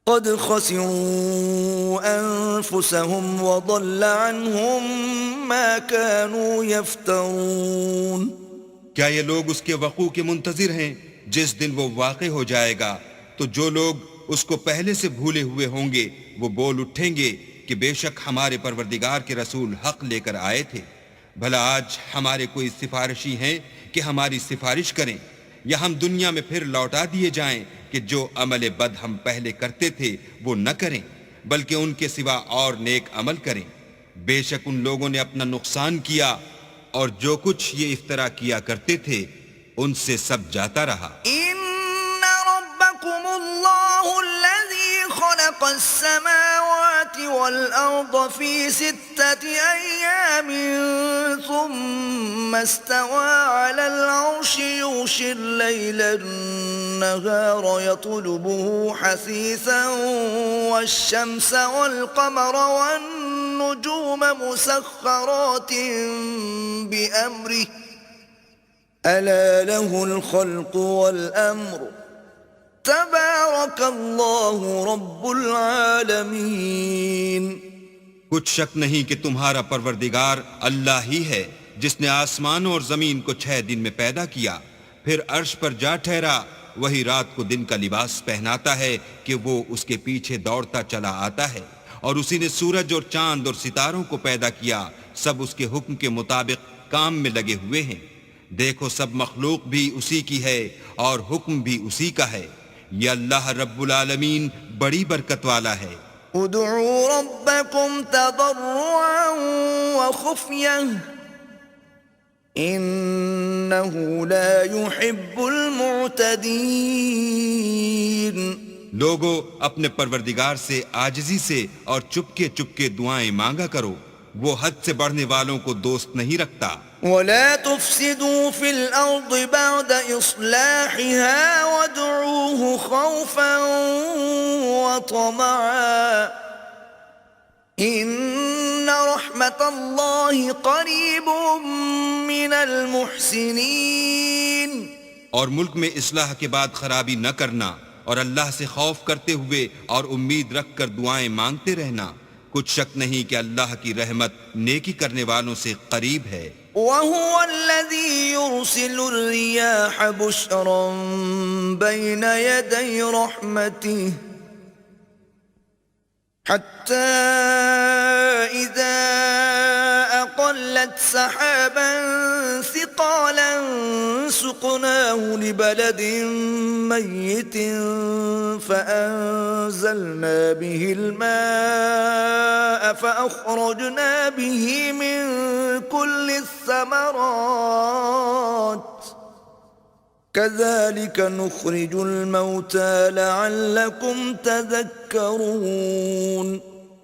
قَدْ خَسِرُوا أَنفُسَهُمْ وَضَلَّ عَنْهُمْ مَا كَانُوا يَفْتَرُونَ۔ کیا یہ لوگ اس کے وقوع کے منتظر ہیں؟ جس دن وہ واقع ہو جائے گا تو جو لوگ اس کو پہلے سے بھولے ہوئے ہوں گے وہ بول اٹھیں گے کہ بے شک ہمارے پروردگار کے رسول حق لے کر آئے تھے، بھلا آج ہمارے کوئی سفارشی ہیں کہ ہماری سفارش کریں، یا ہم دنیا میں پھر لوٹا دیے جائیں کہ جو عمل بد ہم پہلے کرتے تھے وہ نہ کریں بلکہ ان کے سوا اور نیک عمل کریں۔ بے شک ان لوگوں نے اپنا نقصان کیا اور جو کچھ یہ افترا کیا کرتے تھے ان سے سب جاتا رہا۔ إِنَّ رَبَّكُمُ اللَّهُ الَّذِي خَلَقَ السَّمَاوَاتِ وَالْأَرْضَ فِي 6 أَيَّامٍ ثُمَّ اسْتَوَى عَلَى الْعَرْشِ يُغْشِي اللَّيْلَ النَّهَارَ يَطْلُبُهُ حَثِيثًا وَالشَّمْسَ وَالْقَمَرَ وَالنُّجُومَ مُسَخَّرَاتٍ بِأَمْرِهِ أَلَا لَهُ الْخَلْقُ وَالْأَمْرُ تَبَارَكَ اللَّهُ رَبُّ الْعَالَمِينَ۔ کچھ شک نہیں کہ تمہارا پروردگار اللہ ہی ہے جس نے آسمانوں اور زمین کو 6 دن میں پیدا کیا، پھر عرش پر جا ٹھہرا، وہی رات کو دن کا لباس پہناتا ہے کہ وہ اس کے پیچھے دوڑتا چلا آتا ہے، اور اسی نے سورج اور چاند اور ستاروں کو پیدا کیا، سب اس کے حکم کے مطابق کام میں لگے ہوئے ہیں۔ دیکھو سب مخلوق بھی اسی کی ہے اور حکم بھی اسی کا ہے، یہ اللہ رب العالمین بڑی برکت والا ہے۔ ادعوا ربكم تضرعا وخفية إنه لا يحب المعتدين۔ لوگو اپنے پروردگار سے عاجزی سے اور چپکے چپکے دعائیں مانگا کرو، وہ حد سے بڑھنے والوں کو دوست نہیں رکھتا۔ ولا تفسدوا في الأرض بعد إصلاحها وادعوه خوفا وطمعا إن رحمة الله قريب من المحسنين۔ اور ملک میں اصلاح کے بعد خرابی نہ کرنا، اور اللہ سے خوف کرتے ہوئے اور امید رکھ کر دعائیں مانگتے رہنا، کچھ شک نہیں کہ اللہ کی رحمت نیکی کرنے والوں سے قریب ہے۔ وَهُوَ الَّذِي يُرْسِلُ الرِّيَاحَ بُشْرًا بَيْنَ يَدَيْ رَحْمَتِهِ حَتَّى إِذَا أَقَلَّتْ سَحَابًا ثِقَالًا سُقْنَاهُ لِبَلَدٍ مَّيِّتٍ فَأَنزَلْنَا بِهِ الْمَاءَ فَأَخْرَجْنَا بِهِ مِن كُلِّ الثَّمَرَاتِ كَذَلِكَ نُخْرِجُ الْمَوْتَى لَعَلَّكُمْ تَذَكَّرُونَ۔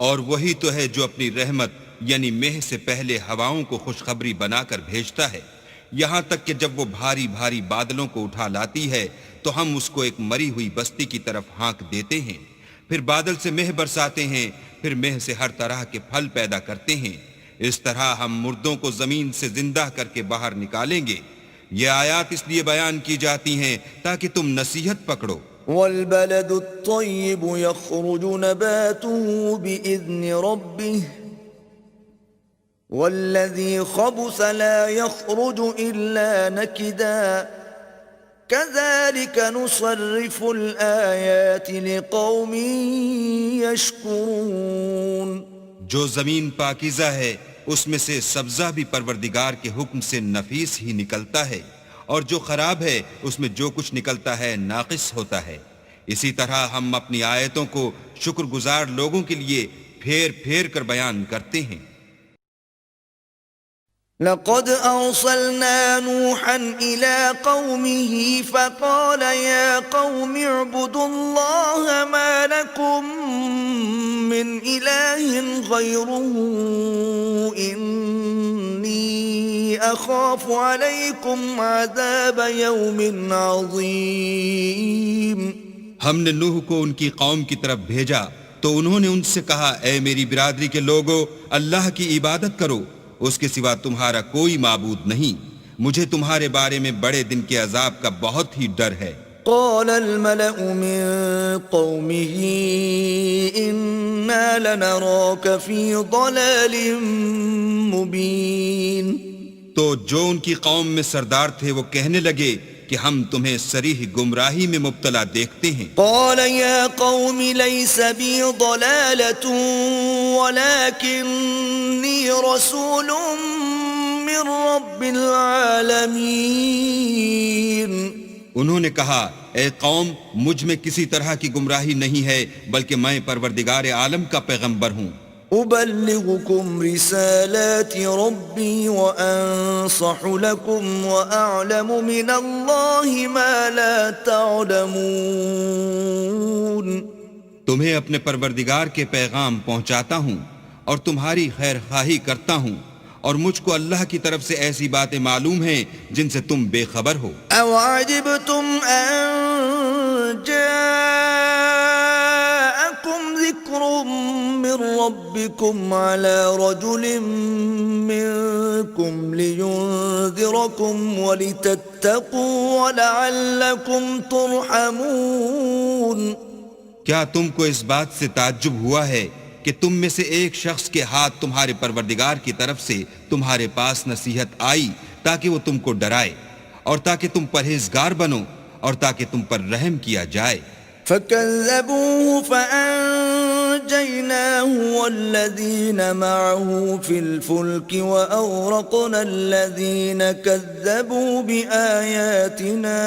اور وہی تو ہے جو اپنی رحمت یعنی مہ سے پہلے ہواؤں کو خوشخبری بنا کر بھیجتا ہے، یہاں تک کہ جب وہ بھاری بھاری بادلوں کو اٹھا لاتی ہے تو ہم اس کو ایک مری ہوئی بستی کی طرف ہانک دیتے ہیں، پھر بادل سے مہ برساتے ہیں، پھر مہ سے ہر طرح کے پھل پیدا کرتے ہیں، اس طرح ہم مردوں کو زمین سے زندہ کر کے باہر نکالیں گے۔ یہ آیات اس لیے بیان کی جاتی ہیں تاکہ تم نصیحت پکڑو۔ والبلد الطيب يخرج نباته بإذن ربه والذي خبث لا يخرج إلا نكدا كذلك نصرف الآيات لقوم يشكرون. جو زمین پاکیزہ ہے اس میں سے سبزہ بھی پروردگار کے حکم سے نفیس ہی نکلتا ہے، اور جو خراب ہے اس میں جو کچھ نکلتا ہے ناقص ہوتا ہے. اسی طرح ہم اپنی آیتوں کو شکر گزار لوگوں کے لیے پھیر پھیر کر بیان کرتے ہیں. لقد أرسلنا نوحا إلى قومه فقال يا قوم اعبدوا الله ما لكم من إله غيره إني أخاف عليكم عذاب يوم عظيم. ہم نے نوح کو ان کی قوم کی طرف بھیجا تو انہوں نے ان سے کہا، اے میری برادری کے لوگو، اللہ کی عبادت کرو، اس کے سوا تمہارا کوئی معبود نہیں، مجھے تمہارے بارے میں بڑے دن کے عذاب کا بہت ہی ڈر ہے. قال الملأ من قومه إنا لنراك في ضلال مبين. تو جو ان کی قوم میں سردار تھے وہ کہنے لگے کہ ہم تمہیں صریح گمراہی میں مبتلا دیکھتے ہیں. قال يا قوم ليس بي ضلالة ولكني رسول من رب العالمين. انہوں نے کہا، اے قوم، مجھ میں کسی طرح کی گمراہی نہیں ہے، بلکہ میں پروردگار عالم کا پیغمبر ہوں. أبلغكم رسالات ربي وأنصح لكم وأعلم من الله ما لا تعلمون. تمہیں اپنے پروردگار کے پیغام پہنچاتا ہوں اور تمہاری خیر خواہی کرتا ہوں، اور مجھ کو اللہ کی طرف سے ایسی باتیں معلوم ہیں جن سے تم بے خبر ہو. أو عجبتم أن جاءكم ذكر من ربكم على رجل منكم لينذركم ولتتقوا ولعلكم ترحمون. کیا تم کو اس بات سے تعجب ہوا ہے کہ تم میں سے ایک شخص کے ہاتھ تمہارے پروردگار کی طرف سے تمہارے پاس نصیحت آئی تاکہ وہ تم کو ڈرائے، اور تاکہ تم پرہیزگار بنو، اور تاکہ تم پر رحم کیا جائے. فكذبوه فأنجيناه والذين معه في الفلك وأغرقنا الذين كذبوا بآياتنا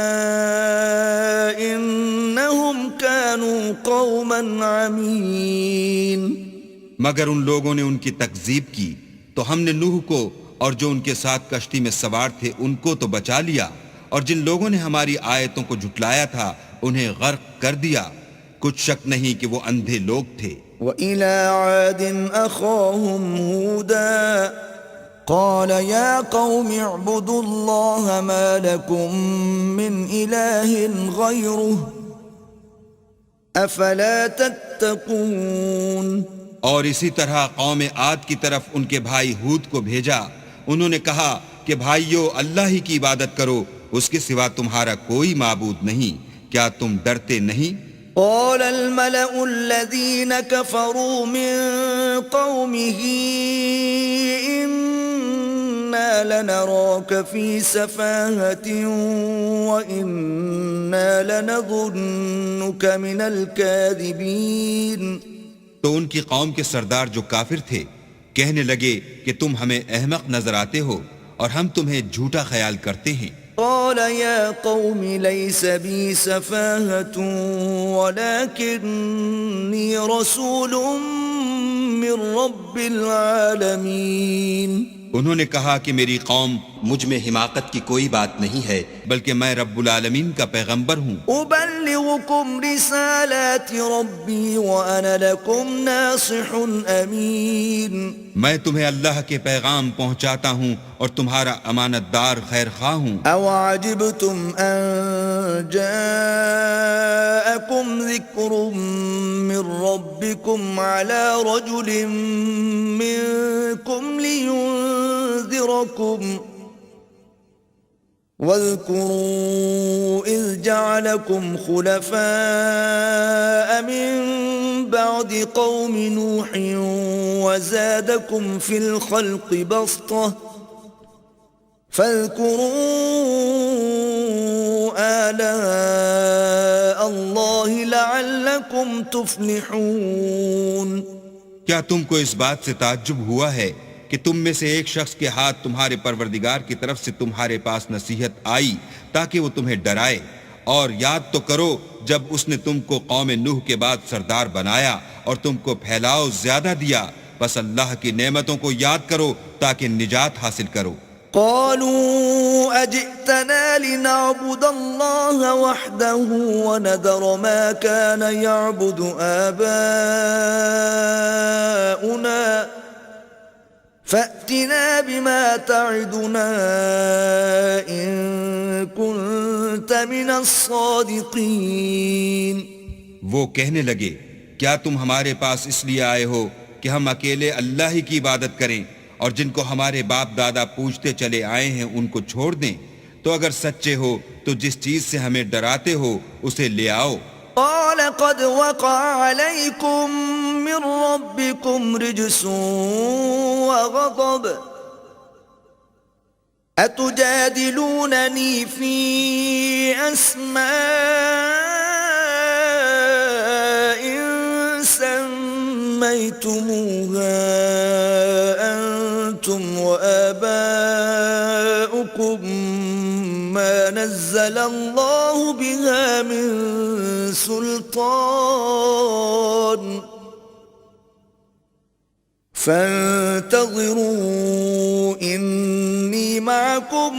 إنهم كانوا قوما عمين. مگر ان لوگوں نے ان کی تکذیب کی تو ہم نے نوح کو اور جو ان کے ساتھ کشتی میں سوار تھے ان کو تو بچا لیا، اور جن لوگوں نے ہماری آیتوں کو جھٹلایا تھا انہیں غرق کر دیا. کچھ شک نہیں کہ وہ اندھے لوگ تھے. وَإِلَىٰ عَادٍ أَخَاهُمْ هُودًا قَالَ يَا قَوْمِ اعْبُدُوا اللَّهَ مَا لَكُمْ مِنْ إِلَٰهٍ غَيْرُهُ أَفَلَا تَتَّقُونَ. اور اسی طرح قوم عاد کی طرف ان کے بھائی ہود کو بھیجا. انہوں نے کہا کہ بھائیو، اللہ ہی کی عبادت کرو، اس کے سوا تمہارا کوئی معبود نہیں، کیا تم ڈرتے نہیں؟ قال الملأ الذين كفروا من قومه إنا لنراك في سفاهة وإنا لنظنك من الكاذبين. تو ان کی قوم کے سردار جو کافر تھے کہنے لگے کہ تم ہمیں احمق نظر آتے ہو اور ہم تمہیں جھوٹا خیال کرتے ہیں. قال يا قوم ليس بي سفاهة ولكني رسول من رب العالمين. انہوں نے کہا کہ میری قوم، مجھ میں حماقت کی کوئی بات نہیں ہے، بلکہ میں رب العالمین کا پیغمبر ہوں. أبلغكم رسالات ربي وأنا لكم ناصح أمين. میں تمہیں اللہ کے پیغام پہنچاتا ہوں اور تمہارا امانت دار خیر خواہ ہوں. أو عجبتم أن جاءكم ذكر من ربكم على رجل منكم لينذركم واذكروا إذ جعلكم خلفاء من بعد قوم نوح وزادكم في الخلق بسطة فاذكروا آلاء الله لعلكم تفلحون. کیا تم کو اس بات سے تعجب ہوا ہے کہ تم میں سے ایک شخص کے ہاتھ تمہارے پروردگار کی طرف سے تمہارے پاس نصیحت آئی تاکہ وہ تمہیں ڈرائے؟ اور یاد تو کرو جب اس نے تم کو قوم نوح کے بعد سردار بنایا اور تم کو پھیلاؤ زیادہ دیا. بس اللہ کی نعمتوں کو یاد کرو تاکہ نجات حاصل کرو. قالوا أجئتنا لنعبد الله وحده وندر ما كان يعبد آباؤنا فأتنا بما تعدنا إن كنت من الصادقين. وہ کہنے لگے کیا تم ہمارے پاس اس لیے آئے ہو کہ ہم اکیلے اللہ ہی کی عبادت کریں اور جن کو ہمارے باپ دادا پوجتے چلے آئے ہیں ان کو چھوڑ دیں؟ تو اگر سچے ہو تو جس چیز سے ہمیں ڈراتے ہو اسے لے آؤ. قال قد وقع عليكم من ربكم رجس وغضب أتجادلونني في أسماء سميتموها أنتم وآباؤكم ما نزل الله بها من سلطان فانتظروا إني معكم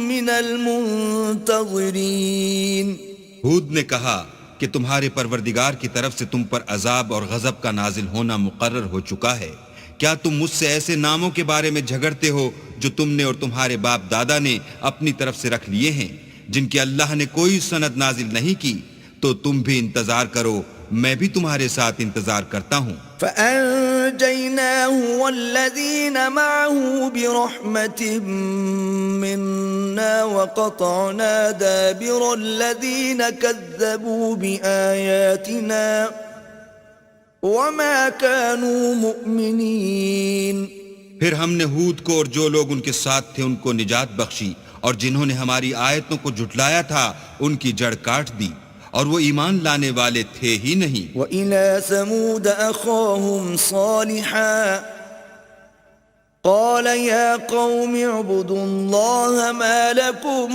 من المنتظرين. ہود نے کہا کہ تمہارے پروردگار کی طرف سے تم پر عذاب اور غضب کا نازل ہونا مقرر ہو چکا ہے. کیا تم مجھ سے ایسے ناموں کے بارے میں جھگڑتے ہو جو تم نے اور تمہارے باپ دادا نے اپنی طرف سے رکھ لیے ہیں جن کی اللہ نے کوئی سند نازل نہیں کی؟ تو تم بھی انتظار کرو، میں بھی تمہارے ساتھ انتظار کرتا ہوں. فأنجيناه والذين معه برحمة منا وقطعنا دابر الذين كذبوا بآياتنا وما كانوا مؤمنين. پھر ہم نے ہود کو اور جو لوگ ان کے ساتھ تھے ان کو نجات بخشی، اور جنہوں نے ہماری آیتوں کو جھٹلایا تھا ان کی جڑ کاٹ دی، اور وہ ایمان لانے والے تھے ہی نہیں. وَإِلَى ثَمُودَ أَخَاهُمْ صَالِحًا قَالَ يَا قَوْمِ اعْبُدُوا اللَّهَ مَا لَكُمْ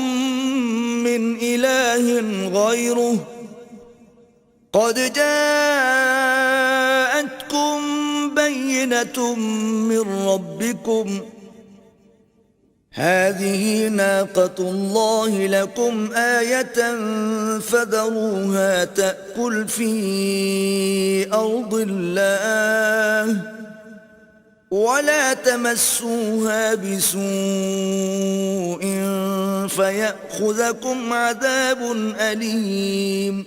مِنْ إِلَٰهٍ غَيْرُهُ قَدْ جَاءَتْكُمْ بَيِّنَةٌ مِّن رَّبِّكُمْ هذه ناقة الله لكم آية فذروها تأكل في أرض الله ولا تمسوها بسوء فيأخذكم عذاب أليم.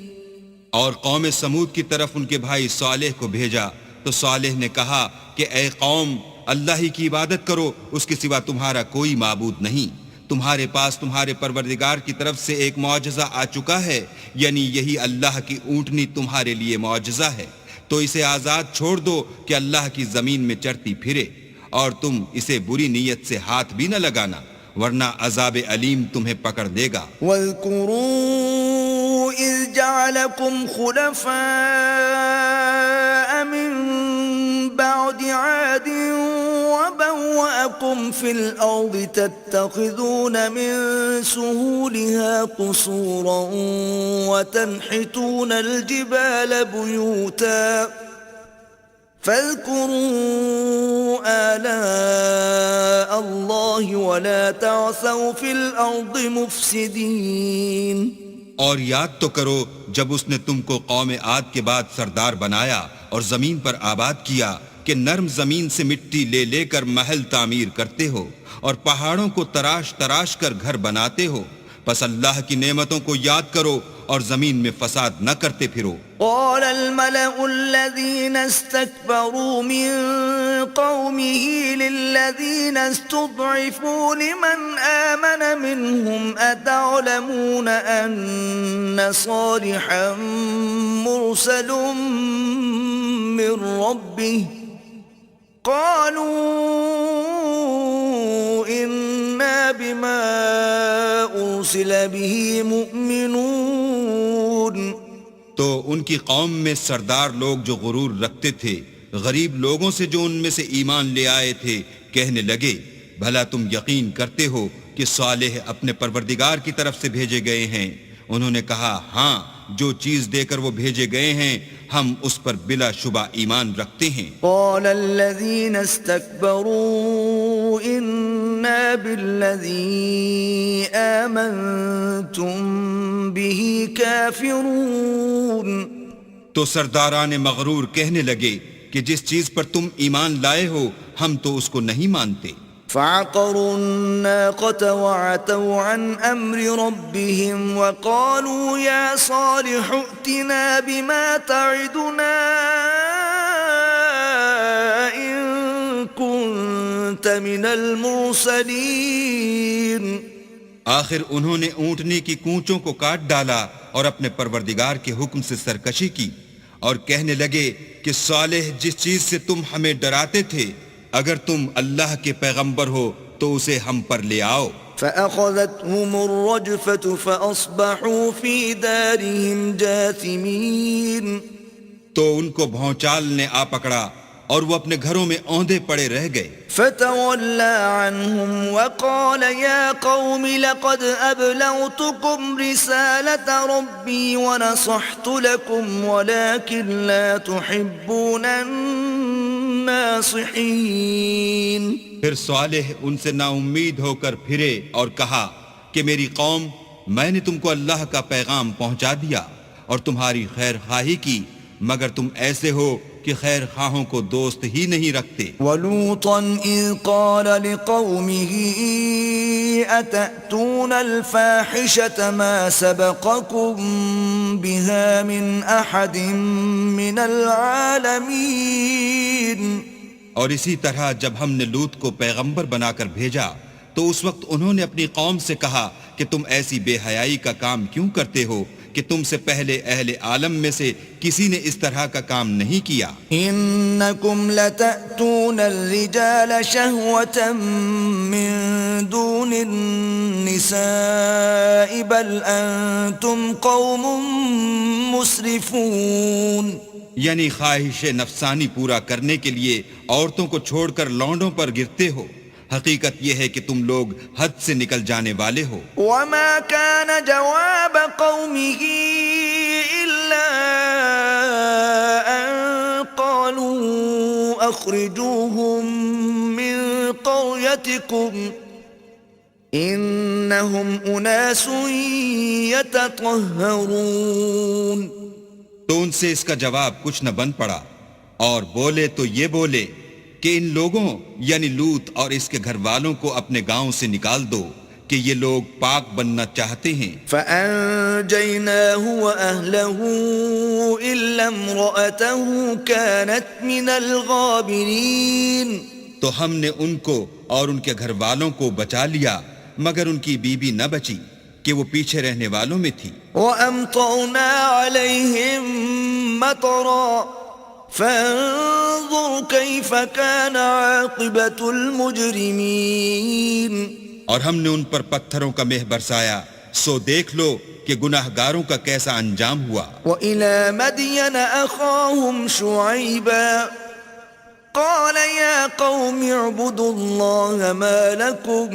اور قوم سمود کی طرف ان کے بھائی صالح کو بھیجا تو صالح نے کہا کہ اے قوم، اللہ ہی کی عبادت کرو، اس کے سوا تمہارا کوئی معبود نہیں. تمہارے پاس تمہارے پروردگار کی طرف سے ایک معجزہ آ چکا ہے، یعنی یہی اللہ کی اونٹنی تمہارے لیے معجزہ ہے. تو اسے آزاد چھوڑ دو کہ اللہ کی زمین میں چرتی پھرے، اور تم اسے بری نیت سے ہاتھ بھی نہ لگانا ورنہ عذاب علیم تمہیں پکڑ لے گا. واذکروا اذ جعلکم خلفاء من بعد عاد وبوأكم في الأرض تتخذون من سهولها قصورا وتنحتون الجبال بيوتا فاذكروا آلاء الله ولا تعثوا في الأرض مفسدين. اور یاد تو کرو جب اس نے تم کو قوم عاد کے بعد سردار بنایا اور زمین پر آباد کیا کہ نرم زمین سے مٹی لے لے کر محل تعمیر کرتے ہو اور پہاڑوں کو تراش تراش کر گھر بناتے ہو. پس اللہ کی نعمتوں کو یاد کرو اور زمین میں فساد نہ کرتے پھرو۔ قال الملأ الذين استكبروا من قومه للذين استضعفوا لمن آمن منهم أتعلمون أن صالحا مرسل من ربه قالوا إنا بما أرسل به مؤمنون۔ تو ان کی قوم میں سردار لوگ جو غرور رکھتے تھے غریب لوگوں سے جو ان میں سے ایمان لے آئے تھے کہنے لگے بھلا تم یقین کرتے ہو کہ صالح اپنے پروردگار کی طرف سے بھیجے گئے ہیں؟ انہوں نے کہا ہاں، جو چیز دے کر وہ بھیجے گئے ہیں ہم اس پر بلا شبہ ایمان رکھتے ہیں۔ قال الذين استكبروا إنا بالذي آمنتم به كافرون۔ تو سرداران مغرور کہنے لگے کہ جس چیز پر تم ایمان لائے ہو ہم تو اس کو نہیں مانتے۔ فعقروا الناقة وعتوا عن أمر ربهم وقالوا يا صالح ائتنا بما تعدنا إن كنت من المرسلين۔ آخر انہوں نے اونٹنے کی کونچوں کو کاٹ ڈالا اور اپنے پروردگار کے حکم سے سرکشی کی اور کہنے لگے کہ صالح جس چیز سے تم ہمیں ڈراتے تھے اگر تم اللہ کے پیغمبر ہو تو اسے ہم پر لے آؤ۔ فأخذتهم الرجفة فأصبحوا في دارهم جاثمين۔ تو ان کو بھونچال نے آ پکڑا اور وہ اپنے گھروں میں اوندے پڑے رہ گئے۔ فتولى عنهم وقال يا قوم لقد أبلغتكم رسالة ربي ونصحت لكم ولكن لا تحبون الناصحين۔ پھر صالح ان سے نا امید ہو کر پھرے اور کہا کہ میری قوم، میں نے تم کو اللہ کا پیغام پہنچا دیا اور تمہاری خیر خواہی کی، مگر تم ایسے ہو کہ خیر خواہوں کو دوست ہی نہیں رکھتے۔ وَلُوطًا إِذْ قَالَ لِقَوْمِهِ أَتَأْتُونَ الْفَاحِشَةَ مَا سَبَقَكُمْ بِهَا مِنْ أَحَدٍ مِّنَ الْعَالَمِينَ۔ اور اسی طرح جب ہم نے لوط کو پیغمبر بنا کر بھیجا تو اس وقت انہوں نے اپنی قوم سے کہا کہ تم ایسی بے حیائی کا کام کیوں کرتے ہو کہ تم سے پہلے اہل عالم میں سے کسی نے اس طرح کا کام نہیں کیا۔ انکم لتأتون الرجال شہوة من دون النساء بل انتم قوم مسرفون۔ یعنی خواہش نفسانی پورا کرنے کے لیے عورتوں کو چھوڑ کر لونڈوں پر گرتے ہو، حقیقت یہ ہے کہ تم لوگ حد سے نکل جانے والے ہو۔ وما كان جواب قومه إلا أن قالوا أخرجوهم من قريتكم إنهم أناس يتطهرون۔ تو ان سے اس کا جواب کچھ نہ بن پڑا اور بولے تو یہ بولے کہ ان لوگوں یعنی لوط اور اس کے گھر والوں کو اپنے گاؤں سے نکال دو کہ یہ لوگ پاک بننا چاہتے ہیں۔ فَأَنْجَيْنَاهُ وَأَهْلَهُ إِلَّا امْرَأَتَهُ كَانَتْ مِنَ الْغَابِرِينَ۔ تو ہم نے ان کو اور ان کے گھر والوں کو بچا لیا مگر ان کی بیوی نہ بچی کہ وہ پیچھے رہنے والوں میں تھی۔ وَأَمْطَرْنَا عَلَيْهِمْ مَطَرًا فَانظُرْ كَيْفَ كَانَ عَاقِبَةُ الْمُجْرِمِينَ۔ اور ہم نے ان پر پتھروں کا مہ برسایا، سو دیکھ لو کہ گناہ گاروں کا کیسا انجام ہوا۔ وَإِلَى مَدْيَنَ أَخَاهُمْ شُعَيْبًا قَالَ يَا قَوْمِ اعْبُدُوا اللَّهَ مَا لَكُمْ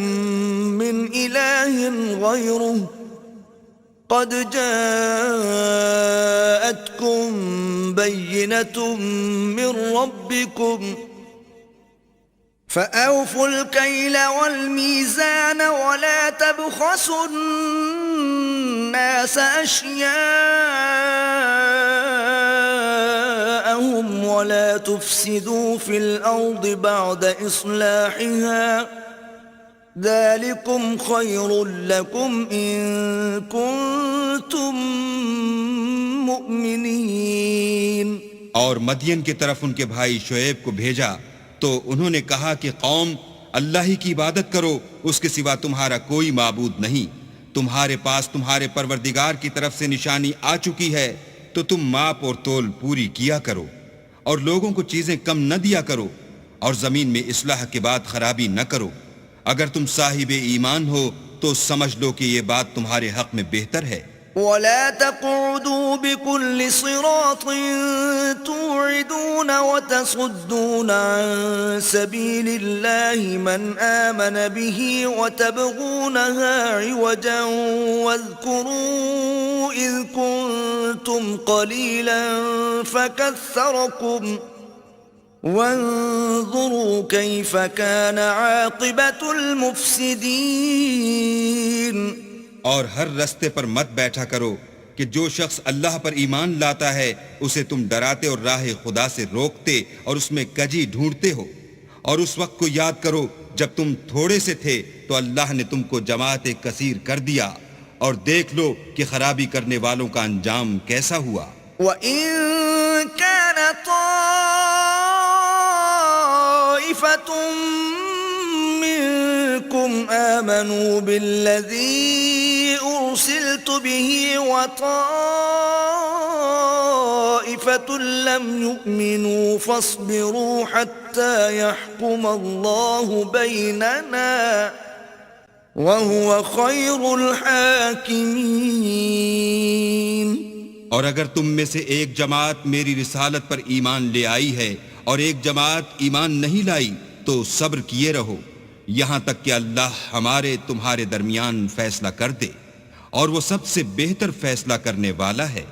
مِنْ إِلَٰهٍ غَيْرُهُ قَدْ جَاءَتْكُمْ بَيِّنَةٌ مِّن رَّبِّكُمْ فَأَوْفُوا الْكَيْلَ وَالْمِيزَانَ وَلَا تَبْخَسُوا النَّاسَ أَشْيَاءَهُمْ وَلَا تُفْسِدُوا فِي الْأَرْضِ بَعْدَ إِصْلَاحِهَا ذلكم خير لكم إن كنتم مؤمنين. اور مدین کی طرف ان کے بھائی شعیب کو بھیجا تو انہوں نے کہا کہ قوم اللہ ہی کی عبادت کرو، اس کے سوا تمہارا کوئی معبود نہیں. تمہارے پاس تمہارے پروردگار کی طرف سے نشانی آ چکی ہے تو تم ماپ اور تول پوری کیا کرو اور لوگوں کو چیزیں کم نہ دیا کرو اور زمین میں اصلاح کے بعد خرابی نہ کرو. اگر تم صاحب ایمان ہو تو سمجھ لو کہ یہ بات تمہارے حق میں بہتر ہے. ولا تقعدوا بكل صراط توعدون وتصدون عن سبيل الله من آمن به وتبغونها عوجا واذكروا إذ كنتم قليلا فكثركم وانظروا كيف كان عاقبة المفسدين. اور ہر رستے پر مت بیٹھا کرو کہ جو شخص اللہ پر ایمان لاتا ہے اسے تم ڈراتے اور راہ خدا سے روکتے اور اس میں کجی ڈھونڈتے ہو. اور اس وقت کو یاد کرو جب تم تھوڑے سے تھے تو اللہ نے تم کو جماعت کثیر کر دیا، اور دیکھ لو کہ خرابی کرنے والوں کا انجام کیسا ہوا. وَإِن كَانَ طَائِفَةٌ مِّنكُمْ آمَنُوا بِالَّذِي أُرْسِلْتُ بِهِ وَطَائِفَةٌ لَّمْ يُؤْمِنُوا فَاصْبِرُوا حَتَّى يَحْكُمَ اللَّهُ بَيْنَنَا وَهُوَ خَيْرُ الْحَاكِمِينَ. اور اگر تم میں سے ایک جماعت میری رسالت پر ایمان لے آئی ہے اور ایک جماعت ایمان نہیں لائی تو صبر کیے رہو یہاں تک کہ اللہ ہمارے تمہارے درمیان فیصلہ کر دے، اور وہ سب سے بہتر فیصلہ کرنے والا ہے.